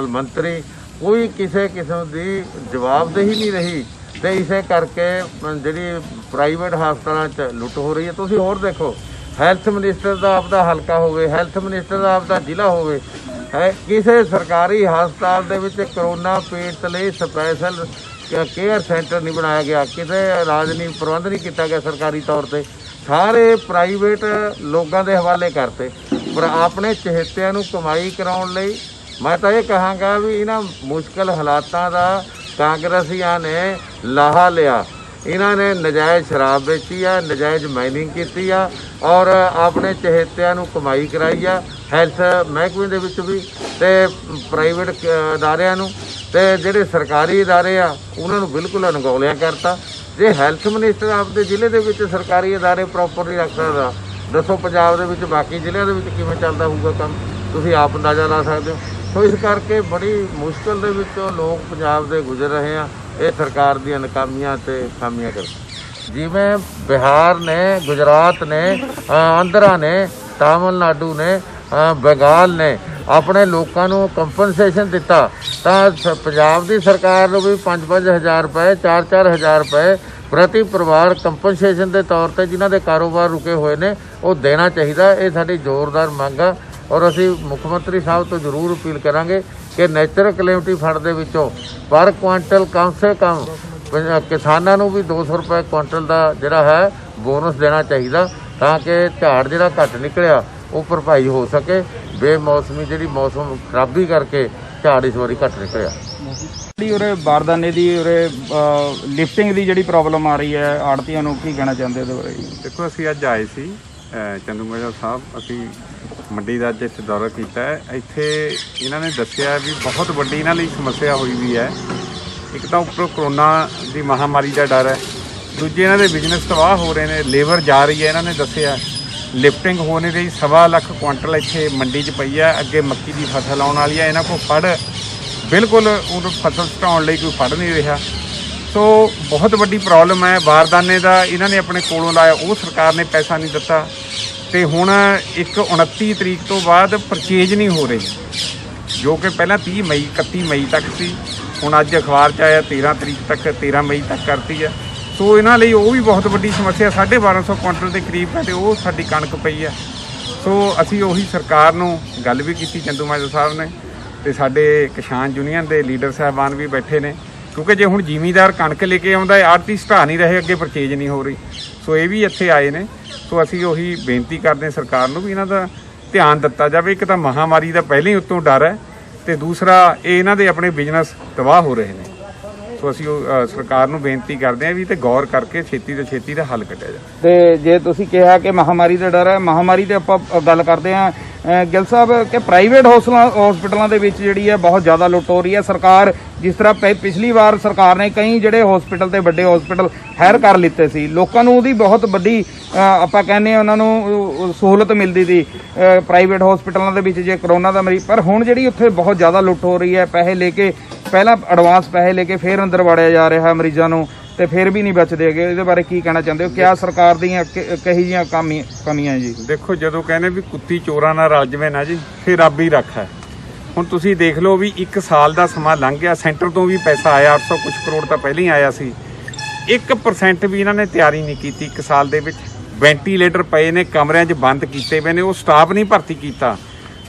ਮੰਤਰੀ, ਕੋਈ ਕਿਸੇ ਕਿਸਮ ਦੀ ਜਵਾਬਦੇਹੀ ਨਹੀਂ ਰਹੀ, ਤੇ ਇਸੇ ਕਰਕੇ ਜਿਹੜੀ ਪ੍ਰਾਈਵੇਟ ਹਸਪਤਾਲਾਂ 'ਚ ਲੁੱਟ ਹੋ ਰਹੀ ਹੈ। ਤੁਸੀਂ ਹੋਰ ਦੇਖੋ, ਹੈਲਥ ਮਿਨਿਸਟਰ ਦਾ ਆਪਦਾ ਹਲਕਾ ਹੋਵੇ, ਹੈਲਥ ਮਿਨਿਸਟਰ ਦਾ ਆਪਦਾ ਜ਼ਿਲ੍ਹਾ ਹੋਵੇ, ਕਿਸੇ ਸਰਕਾਰੀ ਹਸਪਤਾਲ ਦੇ ਵਿੱਚ ਕਰੋਨਾ ਪੀੜਤ ਲਈ ਸਪੈਸ਼ਲ ਕੇਅਰ ਸੈਂਟਰ ਨਹੀਂ ਬਣਾਇਆ ਗਿਆ, ਕਿਤੇ ਇਲਾਜ ਨਹੀਂ ਪ੍ਰਬੰਧ ਨਹੀਂ ਕੀਤਾ ਗਿਆ ਸਰਕਾਰੀ ਤੌਰ 'ਤੇ, ਸਾਰੇ ਪ੍ਰਾਈਵੇਟ ਲੋਕਾਂ ਦੇ ਹਵਾਲੇ ਕਰਤੇ। ਪਰ ਆਪਣੇ ਚਹੇਤਿਆਂ ਨੂੰ ਕਮਾਈ ਕਰਾਉਣ ਲਈ ਮੈਂ ਤਾਂ ਇਹ ਕਹਾਂਗਾ ਵੀ ਇਹਨਾਂ ਮੁਸ਼ਕਲ ਹਾਲਾਤਾਂ ਦਾ ਕਾਂਗਰਸੀਆਂ ਨੇ ਲਾਹਾ ਲਿਆ। ਇਹਨਾਂ ਨੇ ਨਜਾਇਜ਼ ਸ਼ਰਾਬ ਵੇਚੀ ਆ, ਨਜਾਇਜ਼ ਮਾਈਨਿੰਗ ਕੀਤੀ ਆ, ਔਰ ਆਪਣੇ ਚਹੇਤਿਆਂ ਨੂੰ ਕਮਾਈ ਕਰਾਈ ਆ, ਹੈਲਥ ਮਹਿਕਮੇ ਦੇ ਵਿੱਚ ਵੀ ਤੇ ਪ੍ਰਾਈਵੇਟ ਅਦਾਰਿਆਂ ਨੂੰ, ਤੇ ਜਿਹੜੇ ਸਰਕਾਰੀ ਅਦਾਰੇ ਆ ਉਹਨਾਂ ਨੂੰ ਬਿਲਕੁਲ ਅਣਗੌਲਿਆ ਕਰਤਾ। ਜੇ ਹੈਲਥ ਮਿਨਿਸਟਰ ਆਪਦੇ ਜ਼ਿਲ੍ਹੇ ਦੇ ਵਿੱਚ ਸਰਕਾਰੀ ਅਦਾਰੇ ਪ੍ਰੋਪਰ ਨਹੀਂ ਰੱਖ ਸਕਦਾ, ਦੱਸੋ ਪੰਜਾਬ ਦੇ ਵਿੱਚ ਬਾਕੀ ਜ਼ਿਲ੍ਹਿਆਂ ਦੇ ਵਿੱਚ ਕਿਵੇਂ ਚੱਲਦਾ ਹੋਊਗਾ ਕੰਮ? ਤੁਸੀਂ ਆਪ ਅੰਦਾਜ਼ਾ ਲਾ ਸਕਦੇ ਹੋ। ਸੋ ਇਸ ਕਰਕੇ ਬੜੀ ਮੁਸ਼ਕਲ ਦੇ ਵਿੱਚੋਂ ਲੋਕ ਪੰਜਾਬ ਦੇ ਗੁਜ਼ਰ ਰਹੇ ਆ, ਇਹ ਸਰਕਾਰ ਦੀਆਂ ਨਾਕਾਮੀਆਂ ਤੇ ਖਾਮੀਆਂ ਕਰਕੇ। ਜਿਵੇਂ ਬਿਹਾਰ ਨੇ, ਗੁਜਰਾਤ ਨੇ, ਆਂਧਰਾ ਨੇ, ਤਾਮਿਲਨਾਡੂ ਨੇ, ਬੰਗਾਲ ਨੇ ਆਪਣੇ ਲੋਕਾਂ ਨੂੰ ਕੰਪਨਸੇਸ਼ਨ ਦਿੱਤਾ, ਤਾਂ ਪੰਜਾਬ ਦੀ ਸਰਕਾਰ ਨੂੰ ਵੀ 5-5 ਹਜ਼ਾਰ ਰੁਪਏ, 4-4 ਹਜ਼ਾਰ ਰੁਪਏ ਪ੍ਰਤੀ ਪਰਿਵਾਰ ਕੰਪਨਸੇਸ਼ਨ ਦੇ ਤੌਰ ਤੇ ਜਿਨ੍ਹਾਂ ਦੇ ਕਾਰੋਬਾਰ ਰੁਕੇ ਹੋਏ ਨੇ ਉਹ ਦੇਣਾ ਚਾਹੀਦਾ। ਇਹ ਸਾਡੀ ਜ਼ੋਰਦਾਰ ਮੰਗ ਆ, ਔਰ ਅਸੀਂ ਮੁੱਖ ਮੰਤਰੀ ਸਾਹਿਬ ਤੋਂ ਜ਼ਰੂਰ ਅਪੀਲ ਕਰਾਂਗੇ ਕਿ ਨੈਚੁਰਲ ਕਲੈਮਿਟੀ ਫੰਡ ਦੇ ਵਿੱਚੋਂ ਪਰ ਕੁਆਂਟਲ ਕਮ ਸੇ ਕਮ ਕਿਸਾਨਾਂ ਨੂੰ ਵੀ 200 ਰੁਪਏ ਕੁਆਂਟਲ ਦਾ ਜਿਹੜਾ ਹੈ ਬੋਨਸ ਦੇਣਾ ਚਾਹੀਦਾ, ਤਾਂ ਕਿ ਝਾੜ ਜਿਹੜਾ ਘੱਟ ਨਿਕਲਿਆ ਉਹ ਭਰਪਾਈ ਹੋ ਸਕੇ। ਬੇਮੌਸਮੀ ਜਿਹੜੀ ਮੌਸਮ ਖਰਾਬੀ ਕਰਕੇ ਝਾੜ ਇਸ ਵਾਰੀ ਘੱਟ ਨਿਕਲਿਆ। ਜਿਹੜੀ ਉਰੇ ਬਾਰਦਾਨੇ ਦੀ ਉਰੇ ਲਿਫਟਿੰਗ ਦੀ ਜਿਹੜੀ ਪ੍ਰੋਬਲਮ ਆ ਰਹੀ ਹੈ, ਆੜਤੀਆਂ ਨੂੰ ਕੀ ਕਹਿਣਾ ਚਾਹੁੰਦੇ ਉਹਦੇ ਬਾਰੇ? ਦੇਖੋ, ਅਸੀਂ ਅੱਜ ਆਏ ਸੀ ਚੰਦੂਮਾਜਰਾ ਸਾਹਿਬ, ਅਸੀਂ ਮੰਡੀ ਦਾ ਅੱਜ ਇੱਥੇ ਦੌਰਾ ਕੀਤਾ ਹੈ। ਇੱਥੇ ਇਹਨਾਂ ਨੇ ਦੱਸਿਆ ਵੀ ਬਹੁਤ ਵੱਡੀ ਇਹਨਾਂ ਲਈ ਸਮੱਸਿਆ ਹੋਈ ਵੀ ਹੈ। ਇੱਕ ਤਾਂ ਉੱਪਰੋਂ ਕਰੋਨਾ ਦੀ ਮਹਾਮਾਰੀ ਦਾ ਡਰ ਹੈ, ਦੂਜੇ ਇਹਨਾਂ ਦੇ ਬਿਜ਼ਨਸ ਤਬਾਹ ਹੋ ਰਹੇ ਨੇ, ਲੇਬਰ ਜਾ ਰਹੀ ਹੈ। ਇਹਨਾਂ ਨੇ ਦੱਸਿਆ ਲਿਫਟਿੰਗ ਹੋ ਨਹੀਂ ਰਹੀ, 1.25 ਲੱਖ ਕੁਆਂਟਲ ਇੱਥੇ ਮੰਡੀ 'ਚ ਪਈ ਹੈ, ਅੱਗੇ ਮੱਕੀ ਦੀ ਫਸਲ ਆਉਣ ਵਾਲੀ ਹੈ, ਇਹਨਾਂ ਕੋਲ ਫੜ ਬਿਲਕੁਲ ਉਹ ਫਸਲ ਘਟਾਉਣ ਲਈ ਕੋਈ ਫੜ ਨਹੀਂ ਰਿਹਾ। ਸੋ ਬਹੁਤ ਵੱਡੀ ਪ੍ਰੋਬਲਮ ਹੈ। ਬਾਰਦਾਨੇ ਦਾ ਇਹਨਾਂ ਨੇ ਆਪਣੇ ਕੋਲੋਂ ਲਾਇਆ, ਉਹ ਸਰਕਾਰ ਨੇ ਪੈਸਾ ਨਹੀਂ ਦਿੱਤਾ, ਤੇ ਹੁਣ 29 ਤਰੀਕ ਤੋਂ ਬਾਅਦ ਪਰਚੇਜ ਨਹੀਂ ਹੋ ਰਹੀ, ਜੋ ਕਿ ਪਹਿਲਾਂ 31 ਮਈ ਤੱਕ ਸੀ। ਹੁਣ ਅੱਜ ਅਖਬਾਰ 'ਚ ਆਇਆ 13 ਤਰੀਕ ਤੱਕ, 13 ਮਈ ਤੱਕ ਕਰਤੀ ਹੈ। ਸੋ ਇਹਨਾਂ ਲਈ ਉਹ ਵੀ ਬਹੁਤ ਵੱਡੀ ਸਮੱਸਿਆ, 1250 ਕੁਆਂਟਲ ਦੇ ਕਰੀਬ ਹੈ, ਤੇ ਉਹ ਸਾਡੀ ਕਣਕ ਪਈ ਹੈ। ਸੋ ਅਸੀਂ ਉਹੀ ਸਰਕਾਰ ਨੂੰ ਗੱਲ ਵੀ ਕੀਤੀ ਚੰਦੂਮਾਜਰਾ ਸਾਹਿਬ ਨੇ, ਤੇ ਸਾਡੇ ਕਿਸਾਨ ਯੂਨੀਅਨ ਦੇ ਲੀਡਰ ਸਾਹਿਬਾਨ ਵੀ ਬੈਠੇ ਨੇ, ਕਿਉਂਕਿ ਜੇ ਹੁਣ ਜ਼ਿਮੀਂਦਾਰ ਕਣਕ ਲੈ ਕੇ ਆਉਂਦਾ, ਆੜ੍ਹਤੀ ਸਟਾ ਨਹੀਂ ਰਹੇ, ਅੱਗੇ ਪਰਚੇਜ ਨਹੀਂ ਹੋ ਰਹੀ। ਸੋ ਇਹ ਵੀ ਇੱਥੇ ਆਏ ਨੇ। ਸੋ ਅਸੀਂ ਉਹੀ ਬੇਨਤੀ ਕਰਦੇ ਹਾਂ ਸਰਕਾਰ ਨੂੰ ਵੀ ਇਹਨਾਂ ਦਾ ਧਿਆਨ ਦਿੱਤਾ ਜਾਵੇ। ਇੱਕ ਤਾਂ ਮਹਾਮਾਰੀ ਦਾ ਪਹਿਲਾਂ ਹੀ ਉੱਤੋਂ ਡਰ ਹੈ, ਤੇ ਦੂਸਰਾ ਇਹ ਇਹਨਾਂ ਦੇ ਆਪਣੇ ਬਿਜ਼ਨਸ ਤਬਾਹ ਹੋ ਰਹੇ ਨੇ। ਸੋ ਅਸੀਂ ਸਰਕਾਰ ਨੂੰ ਬੇਨਤੀ ਕਰਦੇ ਹਾਂ ਵੀ ਤੇ ਗੌਰ ਕਰਕੇ ਛੇਤੀ ਤੋਂ ਛੇਤੀ ਦਾ ਹੱਲ ਕੱਢਿਆ ਜਾਵੇ। ਤੇ ਜੇ ਤੁਸੀਂ ਕਿਹਾ ਕਿ ਮਹਾਮਾਰੀ ਦਾ ਡਰ ਹੈ, ਮਹਾਮਾਰੀ ਤੇ ਆਪਾਂ ਗੱਲ ਕਰਦੇ ਹਾਂ ਗਿੱਲ ਸਾਹਿਬ ਕਿ ਪ੍ਰਾਈਵੇਟ ਹਸਪਤਾਲਾਂ ਦੇ ਵਿੱਚ ਜਿਹੜੀ ਹੈ ਬਹੁਤ ਜ਼ਿਆਦਾ ਲੁੱਟ ਹੋ ਰਹੀ ਹੈ। ਸਰਕਾਰ ਜਿਸ ਤਰ੍ਹਾਂ ਪਿਛਲੀ ਵਾਰ ਸਰਕਾਰ ਨੇ ਕਈ ਜਿਹੜੇ ਹਸਪਤਾਲ ਤੇ ਵੱਡੇ ਹਸਪਤਾਲ ਹਾਇਰ ਕਰ ਲਿੱਤੇ ਸੀ, ਲੋਕਾਂ ਨੂੰ ਉਹਦੀ ਬਹੁਤ ਵੱਡੀ ਆਪਾਂ ਕਹਿੰਦੇ ਉਹਨਾਂ ਨੂੰ ਸਹੂਲਤ ਮਿਲਦੀ ਸੀ ਪ੍ਰਾਈਵੇਟ ਹਸਪਤਾਲਾਂ ਦੇ ਵਿੱਚ ਜੇ ਕਰੋਨਾ ਦਾ ਮਰੀਜ਼। ਪਰ ਹੁਣ ਜਿਹੜੀ ਉੱਥੇ ਬਹੁਤ ਜ਼ਿਆਦਾ ਲੁੱਟ ਹੋ ਰਹੀ ਹੈ, ਪੈਸੇ ਲੈ ਕੇ ਪਹਿਲਾਂ ਐਡਵਾਂਸ ਪੈਸੇ ਲੈ ਕੇ ਫਿਰ ਅੰਦਰ ਵਾੜਿਆ ਜਾ ਰਿਹਾ ਮਰੀਜ਼ਾਂ ਨੂੰ, ਤੇ ਫਿਰ ਵੀ ਨਹੀਂ ਬਚਦੇ ਹੈਗੇ, ਇਹਦੇ ਬਾਰੇ ਕੀ ਕਹਿਣਾ ਚਾਹੁੰਦੇ ਹੋ? ਕਿਆ ਸਰਕਾਰ ਦੀਆਂ ਕਹੀ ਜੀਆਂ ਕਮੀਆਂ ਜੀ? ਦੇਖੋ, ਜਦੋਂ ਕਹਿੰਦੇ ਵੀ ਕੁੱਤੀ ਚੋਰਾਂ ਨਾਲ ਰਲ ਜਵੇ ਨਾ ਜੀ, ਫਿਰ ਰੱਬ ਹੀ ਰੱਖਾ। ਹੁਣ ਤੁਸੀਂ ਦੇਖ ਲਓ ਵੀ 1 ਸਾਲ ਦਾ ਸਮਾਂ ਲੰਘ ਗਿਆ, ਸੈਂਟਰ ਤੋਂ ਵੀ ਪੈਸਾ ਆਇਆ, 800 ਕੁਝ ਕਰੋੜ ਤਾਂ ਪਹਿਲਾਂ ਹੀ ਆਇਆ ਸੀ। 1% ਵੀ ਇਹਨਾਂ ਨੇ ਤਿਆਰੀ ਨਹੀਂ ਕੀਤੀ 1 ਸਾਲ ਦੇ ਵਿੱਚ। ਵੈਂਟੀਲੇਟਰ ਪਏ ਨੇ, ਕਮਰਿਆਂ 'ਚ ਬੰਦ ਕੀਤੇ ਪਏ ਨੇ, ਉਹ ਸਟਾਫ ਨਹੀਂ ਭਰਤੀ ਕੀਤਾ।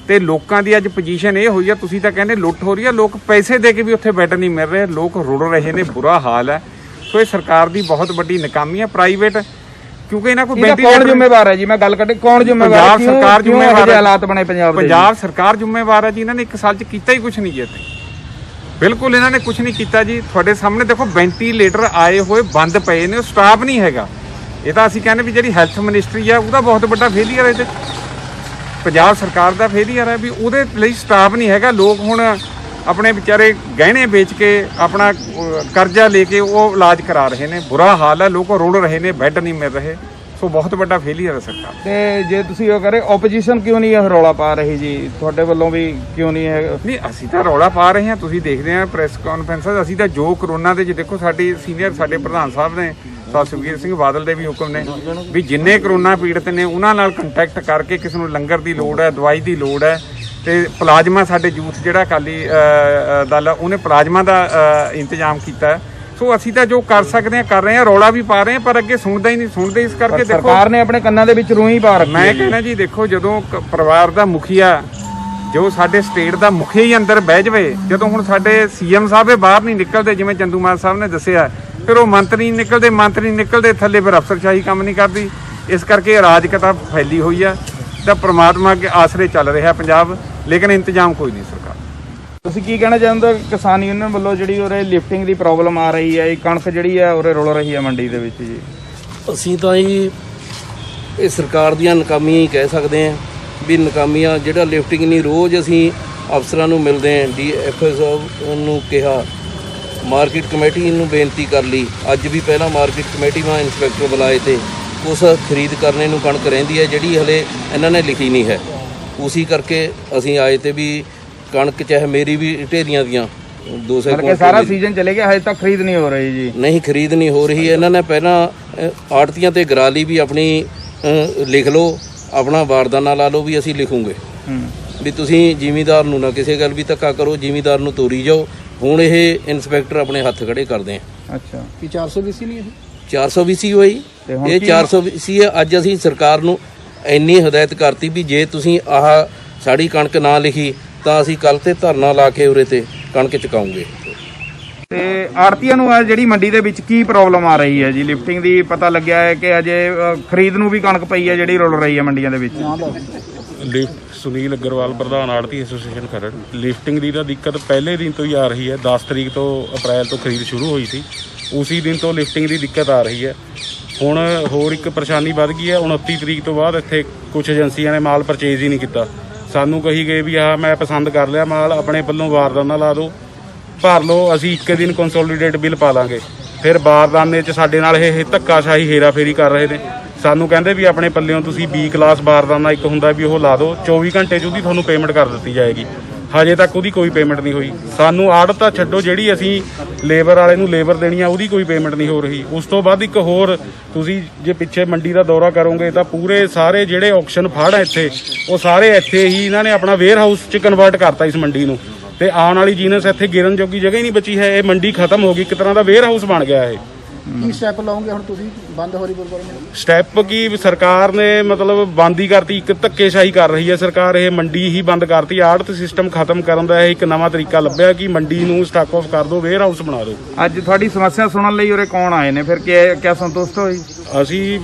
ਤੇ ਲੋਕਾਂ ਦੀ ਅੱਜ ਪੋਜੀਸ਼ਨ ਇਹ ਹੋਈ ਆ, ਤੁਸੀਂ ਤਾਂ ਕਹਿੰਦੇ ਲੁੱਟ ਹੋ ਰਹੀ ਆ, ਲੋਕ ਪੈਸੇ ਦੇ ਕੇ ਵੀ ਉੱਥੇ ਬੈੱਡ ਨਹੀਂ ਮਿਲ ਰਹੇ, ਲੋਕ ਰੁੜ ਰਹੇ ਨੇ, ਬੁਰਾ ਹਾਲ ਹੈ। ਸੋ ਇਹ ਸਰਕਾਰ ਦੀ ਬਹੁਤ ਵੱਡੀ ਨਾਕਾਮੀ ਹੈ। ਪ੍ਰਾਈਵੇਟ ਕਿਉਂਕਿ ਇਹਨਾਂ ਕੋਲ ਕੌਣ ਜ਼ਿੰਮੇਵਾਰ ਹੈ ਜੀ? ਮੈਂ ਗੱਲ ਕੱਢੀ, ਕੌਣ ਜ਼ਿੰਮੇਵਾਰ? ਪੰਜਾਬ ਸਰਕਾਰ ਜ਼ਿੰਮੇਵਾਰ ਹੈ। ਹਾਲਾਤ ਬਣੇ ਪੰਜਾਬ ਸਰਕਾਰ ਜ਼ਿੰਮੇਵਾਰ ਹੈ ਜੀ। ਇਹਨਾਂ ਨੇ 1 ਸਾਲ 'ਚ ਕੀਤਾ ਹੀ ਕੁਝ ਨਹੀਂ ਜੀ ਇੱਥੇ, ਬਿਲਕੁਲ ਇਹਨਾਂ ਨੇ ਕੁਝ ਨਹੀਂ ਕੀਤਾ ਜੀ। ਤੁਹਾਡੇ ਸਾਹਮਣੇ ਦੇਖੋ, ਵੈਂਟੀਲੇਟਰ ਆਏ ਹੋਏ ਬੰਦ ਪਏ ਨੇ, ਸਟਾਫ ਨਹੀਂ ਹੈਗਾ। ਇਹ ਤਾਂ ਅਸੀਂ ਕਹਿੰਦੇ ਵੀ ਜਿਹੜੀ ਹੈਲਥ ਮਿਨਿਸਟਰੀ ਆ ਉਹਦਾ ਬਹੁਤ ਵੱਡਾ ਫੇਲੀਅਰ ਹੈ, ਇਹਦੇ ਪੰਜਾਬ ਸਰਕਾਰ ਦਾ ਫੇਲੀਅਰ ਹੈ ਵੀ ਉਹਦੇ ਲਈ ਸਟਾਫ ਨਹੀਂ ਹੈਗਾ। ਲੋਕ ਹੁਣ ਆਪਣੇ ਵਿਚਾਰੇ ਗਹਿਣੇ ਵੇਚ ਕੇ, ਆਪਣਾ ਕਰਜ਼ਾ ਲੈ ਕੇ ਉਹ ਇਲਾਜ ਕਰਾ ਰਹੇ ਨੇ, ਬੁਰਾ ਹਾਲ ਹੈ, ਲੋਕ ਰੁੜ ਰਹੇ ਨੇ, ਬੈੱਡ ਨਹੀਂ ਮਿਲ ਰਹੇ। ਸੋ ਬਹੁਤ ਵੱਡਾ ਫੇਲੀਅਰ ਹੈ ਸਰਕਾਰ। ਤੇ ਜੇ ਤੁਸੀਂ ਉਹ ਕਰੇ, ਆਪੋਜੀਸ਼ਨ ਕਿਉਂ ਨਹੀਂ ਇਹ ਰੌਲਾ ਪਾ ਰਹੀ ਜੀ? ਤੁਹਾਡੇ ਵੱਲੋਂ ਵੀ ਕਿਉਂ ਨਹੀਂ ਹੈ? ਨਹੀਂ, ਅਸੀਂ ਤਾਂ ਰੌਲਾ ਪਾ ਰਹੇ ਹਾਂ, ਤੁਸੀਂ ਦੇਖਦੇ ਆ ਪ੍ਰੈਸ ਕਾਨਫਰੰਸਾਂ। ਅਸੀਂ ਤਾਂ ਜੋ ਕਰੋਨਾ ਦੇ ਦੇਖੋ, ਸਾਡੀ ਸੀਨੀਅਰ ਸਾਡੇ ਪ੍ਰਧਾਨ ਸਾਹਿਬ ਨੇ, ਸੁਖਬੀਰ ਸਿੰਘ ਬਾਦਲ ਦੇ ਵੀ ਹੁਕਮ ਨੇ ਵੀ ਜਿੰਨੇ ਕਰੋਨਾ ਪੀੜਤ ਨੇ ਉਹਨਾਂ ਨਾਲ ਕੰਟੈਕਟ ਕਰਕੇ, ਕਿਸੇ ਨੂੰ ਲੰਗਰ ਦੀ ਲੋੜ ਹੈ, ਦਵਾਈ ਦੀ ਲੋੜ ਹੈ, ਤੇ ਪਲਾਜ਼ਮਾ ਸਾਡੇ ਯੂਥ ਜਿਹੜਾ ਅਕਾਲੀ ਦਲ ਆ ਉਹਨੇ ਪਲਾਜ਼ਮਾ ਦਾ ਇੰਤਜ਼ਾਮ ਕੀਤਾ। ਸੋ ਅਸੀਂ ਤਾਂ ਜੋ ਕਰ ਸਕਦੇ ਹਾਂ ਕਰ ਰਹੇ ਹਾਂ, ਰੌਲਾ ਵੀ ਪਾ ਰਹੇ ਹਾਂ, ਪਰ ਅੱਗੇ ਸੁਣਦਾ ਹੀ ਨਹੀਂ। ਸੁਣਦੇ ਇਸ ਕਰਕੇ ਦੇਖੋ, ਸਰਕਾਰ ਨੇ ਆਪਣੇ ਕੰਨਾਂ ਦੇ ਵਿੱਚ ਰੂਹੀ ਪਾ ਰੱਖੀ। ਮੈਂ ਕਹਿੰਦਾ ਜੀ, ਦੇਖੋ, ਜਦੋਂ ਪਰਿਵਾਰ ਦਾ ਮੁਖੀਆ, ਜੋ ਸਾਡੇ ਸਟੇਟ ਦਾ ਮੁਖੀਆ ਹੀ ਅੰਦਰ ਬਹਿ ਜਾਵੇ, ਜਦੋਂ ਹੁਣ ਸਾਡੇ ਸੀਐਮ ਸਾਹਿਬ ਇਹ ਬਾਹਰ ਨਹੀਂ ਨਿਕਲਦੇ, ਜਿਵੇਂ ਚੰਦੂਮਾਜਰਾ ਸਾਹਿਬ ਨੇ ਦੱਸਿਆ, ਫਿਰ ਉਹ ਮੰਤਰੀ ਨਹੀਂ ਨਿਕਲਦੇ ਥੱਲੇ, ਫਿਰ ਅਫਸਰਸ਼ਾਹੀ ਕੰਮ ਨਹੀਂ ਕਰਦੀ। ਇਸ ਕਰਕੇ ਅਰਾਜਕਤਾ ਫੈਲੀ ਹੋਈ ਆ। ਤਾਂ ਪ੍ਰਮਾਤਮਾ ਅੱਗੇ ਆਸਰੇ ਚੱਲ ਰਿਹਾ ਪੰਜਾਬ, ਲੇਕਿਨ ਇੰਤਜ਼ਾਮ ਕੋਈ ਨਹੀਂ ਸਰਕਾਰ। ਤੁਸੀਂ ਕੀ ਕਹਿਣਾ ਚਾਹੁੰਦੇ ਹੋ? ਕਿਸਾਨ ਯੂਨੀਅਨ ਵੱਲੋਂ ਜਿਹੜੀ ਉਰੇ ਲਿਫਟਿੰਗ ਦੀ ਪ੍ਰੋਬਲਮ ਆ ਰਹੀ ਹੈ, ਇਹ ਕਣਕ ਜਿਹੜੀ ਹੈ ਉਰੇ ਰੁਲ ਰਹੀ ਹੈ ਮੰਡੀ ਦੇ ਵਿੱਚ ਜੀ। ਅਸੀਂ ਤਾਂ ਜੀ ਇਹ ਸਰਕਾਰ ਦੀਆਂ ਨਾਕਾਮੀਆਂ ਹੀ ਕਹਿ ਸਕਦੇ ਹਾਂ ਵੀ ਨਾਕਾਮੀਆਂ। ਜਿਹੜਾ ਲਿਫਟਿੰਗ ਨਹੀਂ, ਰੋਜ਼ ਅਸੀਂ ਅਫਸਰਾਂ ਨੂੰ ਮਿਲਦੇ ਹਾਂ, DFO ਸਾਹਿਬ ਨੂੰ ਕਿਹਾ, ਮਾਰਕੀਟ ਕਮੇਟੀ ਨੂੰ ਬੇਨਤੀ ਕਰ ਲਈ। ਅੱਜ ਵੀ ਪਹਿਲਾਂ ਮਾਰਕੀਟ ਕਮੇਟੀ ਵਾਂ ਇੰਸਪੈਕਟਰ ਬੁਲਾਏ ਤੇ ਉਸ ਖਰੀਦ ਕਰਨੇ ਨੂੰ ਕਣਕ ਰਹਿੰਦੀ ਹੈ ਜਿਹੜੀ ਹਲੇ ਇਹਨਾਂ ਨੇ ਲਿਖੀ ਨਹੀਂ ਹੈ। ਉਸੇ ਕਰਕੇ ਅਸੀਂ ਆਏ ਤੇ ਵੀ ਕਣਕ ਚਾਹੇ ਮੇਰੀ ਵੀ ਢੇਰੀਆਂ ਦੀਆਂ 200 ਕੁਇੰਟਲ, ਸਾਰਾ ਸੀਜ਼ਨ ਚਲੇ ਗਿਆ, ਹਜੇ ਤੱਕ ਖਰੀਦ ਨਹੀਂ ਹੋ ਰਹੀ ਜੀ। ਨਹੀਂ, ਖਰੀਦ ਨਹੀਂ ਹੋ ਰਹੀ। ਇਹਨਾਂ ਨੇ ਪਹਿਲਾਂ ਆੜਤੀਆਂ ਤੇ ਗਰਾਲੀ ਵੀ ਆਪਣੀ ਲਿਖ ਲਓ, ਆਪਣਾ ਵਾਰਦਾਨਾ ਲਾ ਲਓ ਵੀ ਅਸੀਂ ਲਿਖੂਗੇ ਵੀ ਤੁਸੀਂ ਜ਼ਿਮੀਂਦਾਰ ਨੂੰ ਨਾ ਕਿਸੇ ਗੱਲ ਵੀ ਧੱਕਾ ਕਰੋ, ਜ਼ਿਮੀਂਦਾਰ ਨੂੰ ਤੋਰੀ ਜਾਓ। ਹੁਣ ਇਹ ਇੰਸਪੈਕਟਰ ਆਪਣੇ ਹੱਥ ਖੜੇ ਕਰਦੇ ਆ। ਅੱਛਾ, ਕੀ 420 ਨਹੀਂ? ਇਹ 420 ਹੋਈ, ਇਹ 420 ਹੈ। ਅੱਜ ਅਸੀਂ ਸਰਕਾਰ ਨੂੰ ਇੰਨੀ ਹਦਾਇਤ ਕਰਤੀ ਵੀ ਜੇ ਤੁਸੀਂ ਆਹ ਸਾਡੀ ਕਣਕ ਨਾ ਲਿਖੀ ਤਾਂ ਅਸੀਂ ਕੱਲ ਤੇ ਧਰਨਾ ਲਾ ਕੇ ਉਰੇ ਤੇ ਕਣਕ ਚੁਕਾਉਂਗੇ। ਤੇ ਆੜਤੀਆਂ ਨੂੰ ਜਿਹੜੀ ਮੰਡੀ ਦੇ ਵਿੱਚ ਕੀ ਪ੍ਰੋਬਲਮ ਆ ਰਹੀ ਹੈ ਜੀ? ਲਿਫਟਿੰਗ ਦੀ ਪਤਾ ਲੱਗਿਆ ਹੈ ਕਿ ਅਜੇ ਖਰੀਦ ਨੂੰ ਵੀ ਕਣਕ ਪਈ ਹੈ ਜਿਹੜੀ ਰੁਲ ਰਹੀ ਹੈ ਮੰਡੀਆਂ ਦੇ ਵਿੱਚ। ਸੁਨੀਲ ਅਗਰਵਾਲ, ਪ੍ਰਧਾਨ ਆੜਤੀ ਐਸੋਸੀਏਸ਼ਨ ਖਰੜ। ਲਿਫਟਿੰਗ ਦੀ ਤਾਂ ਦਿੱਕਤ ਪਹਿਲੇ ਦਿਨ ਤੋਂ ਹੀ ਆ ਰਹੀ ਹੈ। 10 ਤਰੀਕ ਤੋਂ ਅਪ੍ਰੈਲ ਤੋਂ ਖਰੀਦ ਸ਼ੁਰੂ ਹੋਈ ਸੀ, ਉਸੇ ਦਿਨ ਤੋਂ ਲਿਫਟਿੰਗ ਦੀ ਦਿੱਕਤ ਆ ਰਹੀ ਹੈ। ਹੁਣ ਹੋਰ ਇੱਕ ਪਰੇਸ਼ਾਨੀ ਵੱਧ ਗਈ ਹੈ। 29 ਤਰੀਕ ਤੋਂ ਬਾਅਦ ਇੱਥੇ ਕੁਝ ਏਜੰਸੀਆਂ ਨੇ ਮਾਲ ਪਰਚੇਜ਼ ਹੀ ਨਹੀਂ ਕੀਤਾ। ਸਾਨੂੰ ਕਹੀ ਗਏ ਵੀ ਆਹ ਮੈਂ ਪਸੰਦ ਕਰ ਲਿਆ ਮਾਲ, ਆਪਣੇ ਵੱਲੋਂ ਬਾਰਦਾਨਾ ਲਾ ਦਿਓ, ਭਰ ਲਓ, ਅਸੀਂ ਇੱਕ ਦਿਨ ਕੰਸੋਲੀਡੇਟ ਬਿੱਲ ਪਾ ਲਾਂਗੇ। ਫਿਰ ਬਾਰਦਾਨੇ 'ਚ ਸਾਡੇ ਨਾਲ ਇਹ ਧੱਕਾਸ਼ਾਹੀ ਹੇਰਾਫੇਰੀ ਕਰ ਰਹੇ ਨੇ। ਸਾਨੂੰ ਕਹਿੰਦੇ ਵੀ ਆਪਣੇ ਪੱਲਿਓਂ ਤੁਸੀਂ B ਕਲਾਸ ਬਾਰਦਾਨਾ ਇੱਕ ਹੁੰਦਾ ਵੀ ਉਹ ਲਾ ਦਿਓ, 24 ਘੰਟੇ 'ਚ ਉਹਦੀ ਤੁਹਾਨੂੰ ਪੇਮੈਂਟ ਕਰ ਦਿੱਤੀ ਜਾਏਗੀ। ਹਜੇ ਤੱਕ ਉਹਦੀ ਕੋਈ ਪੇਮੈਂਟ ਨਹੀਂ ਹੋਈ। ਸਾਨੂੰ ਆੜਤ ਤਾਂ ਛੱਡੋ, ਜਿਹੜੀ ਅਸੀਂ ਲੇਬਰ ਵਾਲੇ ਨੂੰ ਲੇਬਰ ਦੇਣੀ ਆ ਉਹਦੀ ਕੋਈ ਪੇਮੈਂਟ ਨਹੀਂ ਹੋ ਰਹੀ। ਉਸ ਤੋਂ ਬਾਅਦ ਇੱਕ ਹੋਰ, ਤੁਸੀਂ ਜੇ ਪਿੱਛੇ ਮੰਡੀ ਦਾ ਦੌਰਾ ਕਰੋਗੇ ਤਾਂ ਪੂਰੇ ਸਾਰੇ ਜਿਹੜੇ ਆਕਸ਼ਨ ਫੜ ਹੈ ਇੱਥੇ, ਉਹ ਸਾਰੇ ਇੱਥੇ ਹੀ ਇਹਨਾਂ ਨੇ ਆਪਣਾ ਵੇਅਰ ਹਾਊਸ 'ਚ ਕਨਵਰਟ ਕਰਤਾ ਇਸ ਮੰਡੀ ਨੂੰ। ਤੇ ਆਉਣ ਵਾਲੀ ਜੀਨਸ ਇੱਥੇ ਗਿਰਨ ਜੋਗੀ ਜਗ੍ਹਾ ਹੀ ਨਹੀਂ ਬਚੀ ਹੈ। ਇਹ ਮੰਡੀ ਖਤਮ ਹੋ ਗਈ, ਇੱਕ ਤਰ੍ਹਾਂ ਦਾ ਵੇਅਰ ਹਾਊਸ ਬਣ ਗਿਆ ਇਹ। ਕੀ ਸਟੈਪ ਲਾਉਂਗੇ ਹੁਣ ਤੁਸੀਂ? ਬੰਦ ਹੋ ਰਹੀ ਬੋਲਬਾਲ ਸਟੈਪ ਕੀ, ਸਰਕਾਰ ਨੇ ਮਤਲਬ ਬੰਦ ਹੀ ਕਰਤੀ। ਇੱਕ ਧੱਕੇਸ਼ਾਹੀ ਕਰ ਰਹੀ ਹੈ ਸਰਕਾਰ, ਇਹ ਮੰਡੀ ਹੀ ਬੰਦ ਕਰਤੀ। ਆੜਤ ਸਿਸਟਮ ਖਤਮ ਕਰਨ ਦਾ ਇਹ ਇੱਕ ਨਵਾਂ ਤਰੀਕਾ ਲੱਭਿਆ ਕਿ ਮੰਡੀ ਨੂੰ ਸਟਾਕ ਆਫ ਕਰ ਦਿਓ, ਵੇਅਰ ਹਾਊਸ ਬਣਾ ਦਿਓ। ਅੱਜ ਤੁਹਾਡੀ ਸਮੱਸਿਆ ਸੁਣਨ ਲਈ ਉਰੇ ਕੌਣ ਆਏ ਨੇ ਫਿਰ? ਕਿਆ ਸੰਤੁਸ਼ਟ ਹੋਈ? ਅਸੀਂ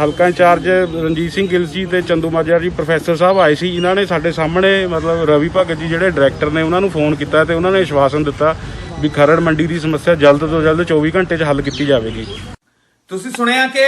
ਹਲਕਾ ਇੰਚਾਰਜ ਰਣਜੀਤ ਸਿੰਘ ਗਿੱਲ ਜੀ ਤੇ ਚੰਦੂਮਾਜਰਾ ਜੀ ਪ੍ਰੋਫੈਸਰ ਸਾਹਿਬ ਆਏ ਸੀ। ਇਹਨਾਂ ਨੇ ਸਾਡੇ ਸਾਹਮਣੇ ਮਤਲਬ ਰਵੀ ਭਗਤ ਜੀ ਜਿਹੜੇ ਡਾਇਰੈਕਟਰ ਨੇ ਉਹਨਾਂ ਨੂੰ ਫੋਨ ਕੀਤਾ ਤੇ ਉਹਨਾਂ ਨੇ ਆਸ਼ਵਾਸਨ ਦਿੱਤਾ ਵੀ ਖਰੜ ਮੰਡੀ ਦੀ ਸਮੱਸਿਆ ਜਲਦ ਤੋਂ ਜਲਦ 24 ਘੰਟੇ 'ਚ ਹੱਲ ਕੀਤੀ ਜਾਵੇਗੀ। ਤੁਸੀਂ ਸੁਣਿਆ ਕਿ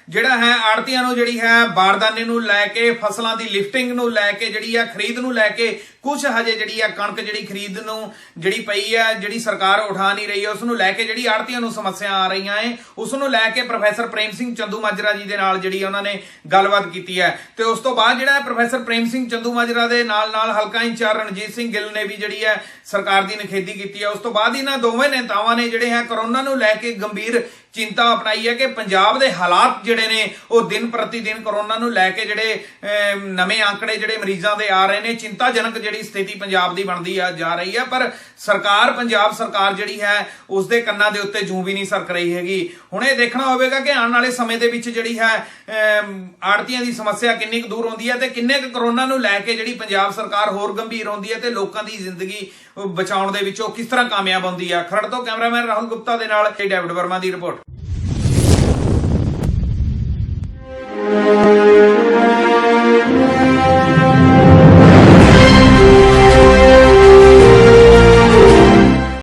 ਜਿਹੜਾ ਹੈ ਆੜਤੀਆਂ ਨੂੰ ਜਿਹੜੀ ਹੈ ਬਾਰਦਾਨੇ ਨੂੰ ਲੈ ਕੇ, ਫਸਲਾਂ ਦੀ ਲਿਫਟਿੰਗ ਨੂੰ ਲੈ ਕੇ, ਜਿਹੜੀ ਆ ਖਰੀਦ ਨੂੰ ਲੈ ਕੇ ਕੁਝ ਹਜੇ ਜਿਹੜੀ ਆ ਕਣਕ ਜਿਹੜੀ ਖਰੀਦ ਨੂੰ ਜਿਹੜੀ ਪਈ ਆ, ਜਿਹੜੀ ਸਰਕਾਰ ਉਠਾ ਨਹੀਂ ਰਹੀ ਹੈ, ਉਸ ਨੂੰ ਲੈ ਕੇ ਜਿਹੜੀ ਆੜਤੀਆਂ ਨੂੰ ਸਮੱਸਿਆ ਆ ਰਹੀਆਂ ਏ, ਉਸ ਨੂੰ ਲੈ ਕੇ ਪ੍ਰੋਫੈਸਰ ਪ੍ਰੇਮ ਸਿੰਘ ਚੰਦੂਮਾਜਰਾ ਜੀ ਦੇ ਨਾਲ ਜਿਹੜੀ ਉਹਨਾਂ ਨੇ ਗੱਲਬਾਤ ਕੀਤੀ ਹੈ। ਤੇ ਉਸ ਤੋਂ ਬਾਅਦ ਜਿਹੜਾ ਪ੍ਰੋਫੈਸਰ ਪ੍ਰੇਮ ਸਿੰਘ ਚੰਦੂਮਾਜਰਾ ਦੇ ਨਾਲ ਹਲਕਾ ਇੰਚਾਰਜ ਰਣਜੀਤ ਸਿੰਘ ਗਿੱਲ ਨੇ ਵੀ ਜਿਹੜੀ ਹੈ ਸਰਕਾਰ ਦੀ ਨਿਖੇਧੀ ਕੀਤੀ ਹੈ। ਉਸ ਤੋਂ ਬਾਅਦ ਇਹਨਾਂ ਦੋਵੇਂ ਨੇਤਾਵਾਂ ਨੇ ਜਿਹੜੇ ਹੈ ਕਰੋਨਾ ਨੂੰ ਲੈ ਕੇ ਗੰਭੀਰ ਚਿੰਤਾ ਅਪਣਾਈ ਹੈ ਕਿ ਪੰਜਾਬ ਦੇ ਹਾਲਾਤ ਜਿਹੜੇ ਨੇ ਉਹ ਦਿਨ ਪ੍ਰਤੀ ਦਿਨ ਕਰੋਨਾ ਨੂੰ ਲੈ ਕੇ ਜਿਹੜੇ ਨਵੇਂ ਆંકੜੇ ਜਿਹੜੇ ਮਰੀਜ਼ਾਂ ਦੇ ਆ ਰਹੇ ਨੇ, ਚਿੰਤਾਜਨਕ ਜਿਹੜੀ ਸਥਿਤੀ ਪੰਜਾਬ ਦੀ ਬਣਦੀ ਜਾ ਰਹੀ ਹੈ। ਪਰ ਸਰਕਾਰ, ਪੰਜਾਬ ਸਰਕਾਰ ਜਿਹੜੀ ਹੈ ਉਸ ਦੇ ਕੰਨਾਂ ਦੇ ਉੱਤੇ ਜੂੰ ਵੀ ਨਹੀਂ ਸਰਕ ਰਹੀ ਹੈਗੀ। ਹੁਣ ਇਹ ਦੇਖਣਾ ਹੋਵੇਗਾ ਕਿ ਆਉਣ ਵਾਲੇ ਸਮੇਂ ਦੇ ਵਿੱਚ ਜਿਹੜੀ ਹੈ ਆੜਤੀਆਂ ਦੀ ਸਮੱਸਿਆ ਕਿੰਨੀ ਕੁ ਦੂਰ ਹੁੰਦੀ ਹੈ ਤੇ ਕਿੰਨੇ ਕੁ ਕਰੋਨਾ ਨੂੰ ਲੈ ਕੇ ਜਿਹੜੀ ਪੰਜਾਬ ਸਰਕਾਰ ਹੋਰ ਗੰਭੀਰ ਹੁੰਦੀ ਹੈ ਤੇ ਲੋਕਾਂ ਦੀ ਜ਼ਿੰਦਗੀ ਬਚਾਉਣ ਦੇ ਵਿੱਚ ਉਹ ਕਿਸ ਤਰ੍ਹਾਂ ਕਾਮਯਾਬ ਹੁੰਦੀ ਹੈ। ਖਰੜ ਤੋਂ ਕੈਮਰਾਮੈਨ ਰਾਹੁਲ ਗੁਪਤਾ ਦੇ ਨਾਲ ਡੇਵਿਡ ਵਰਮਾ ਦੀ ਰਿਪੋਰਟ।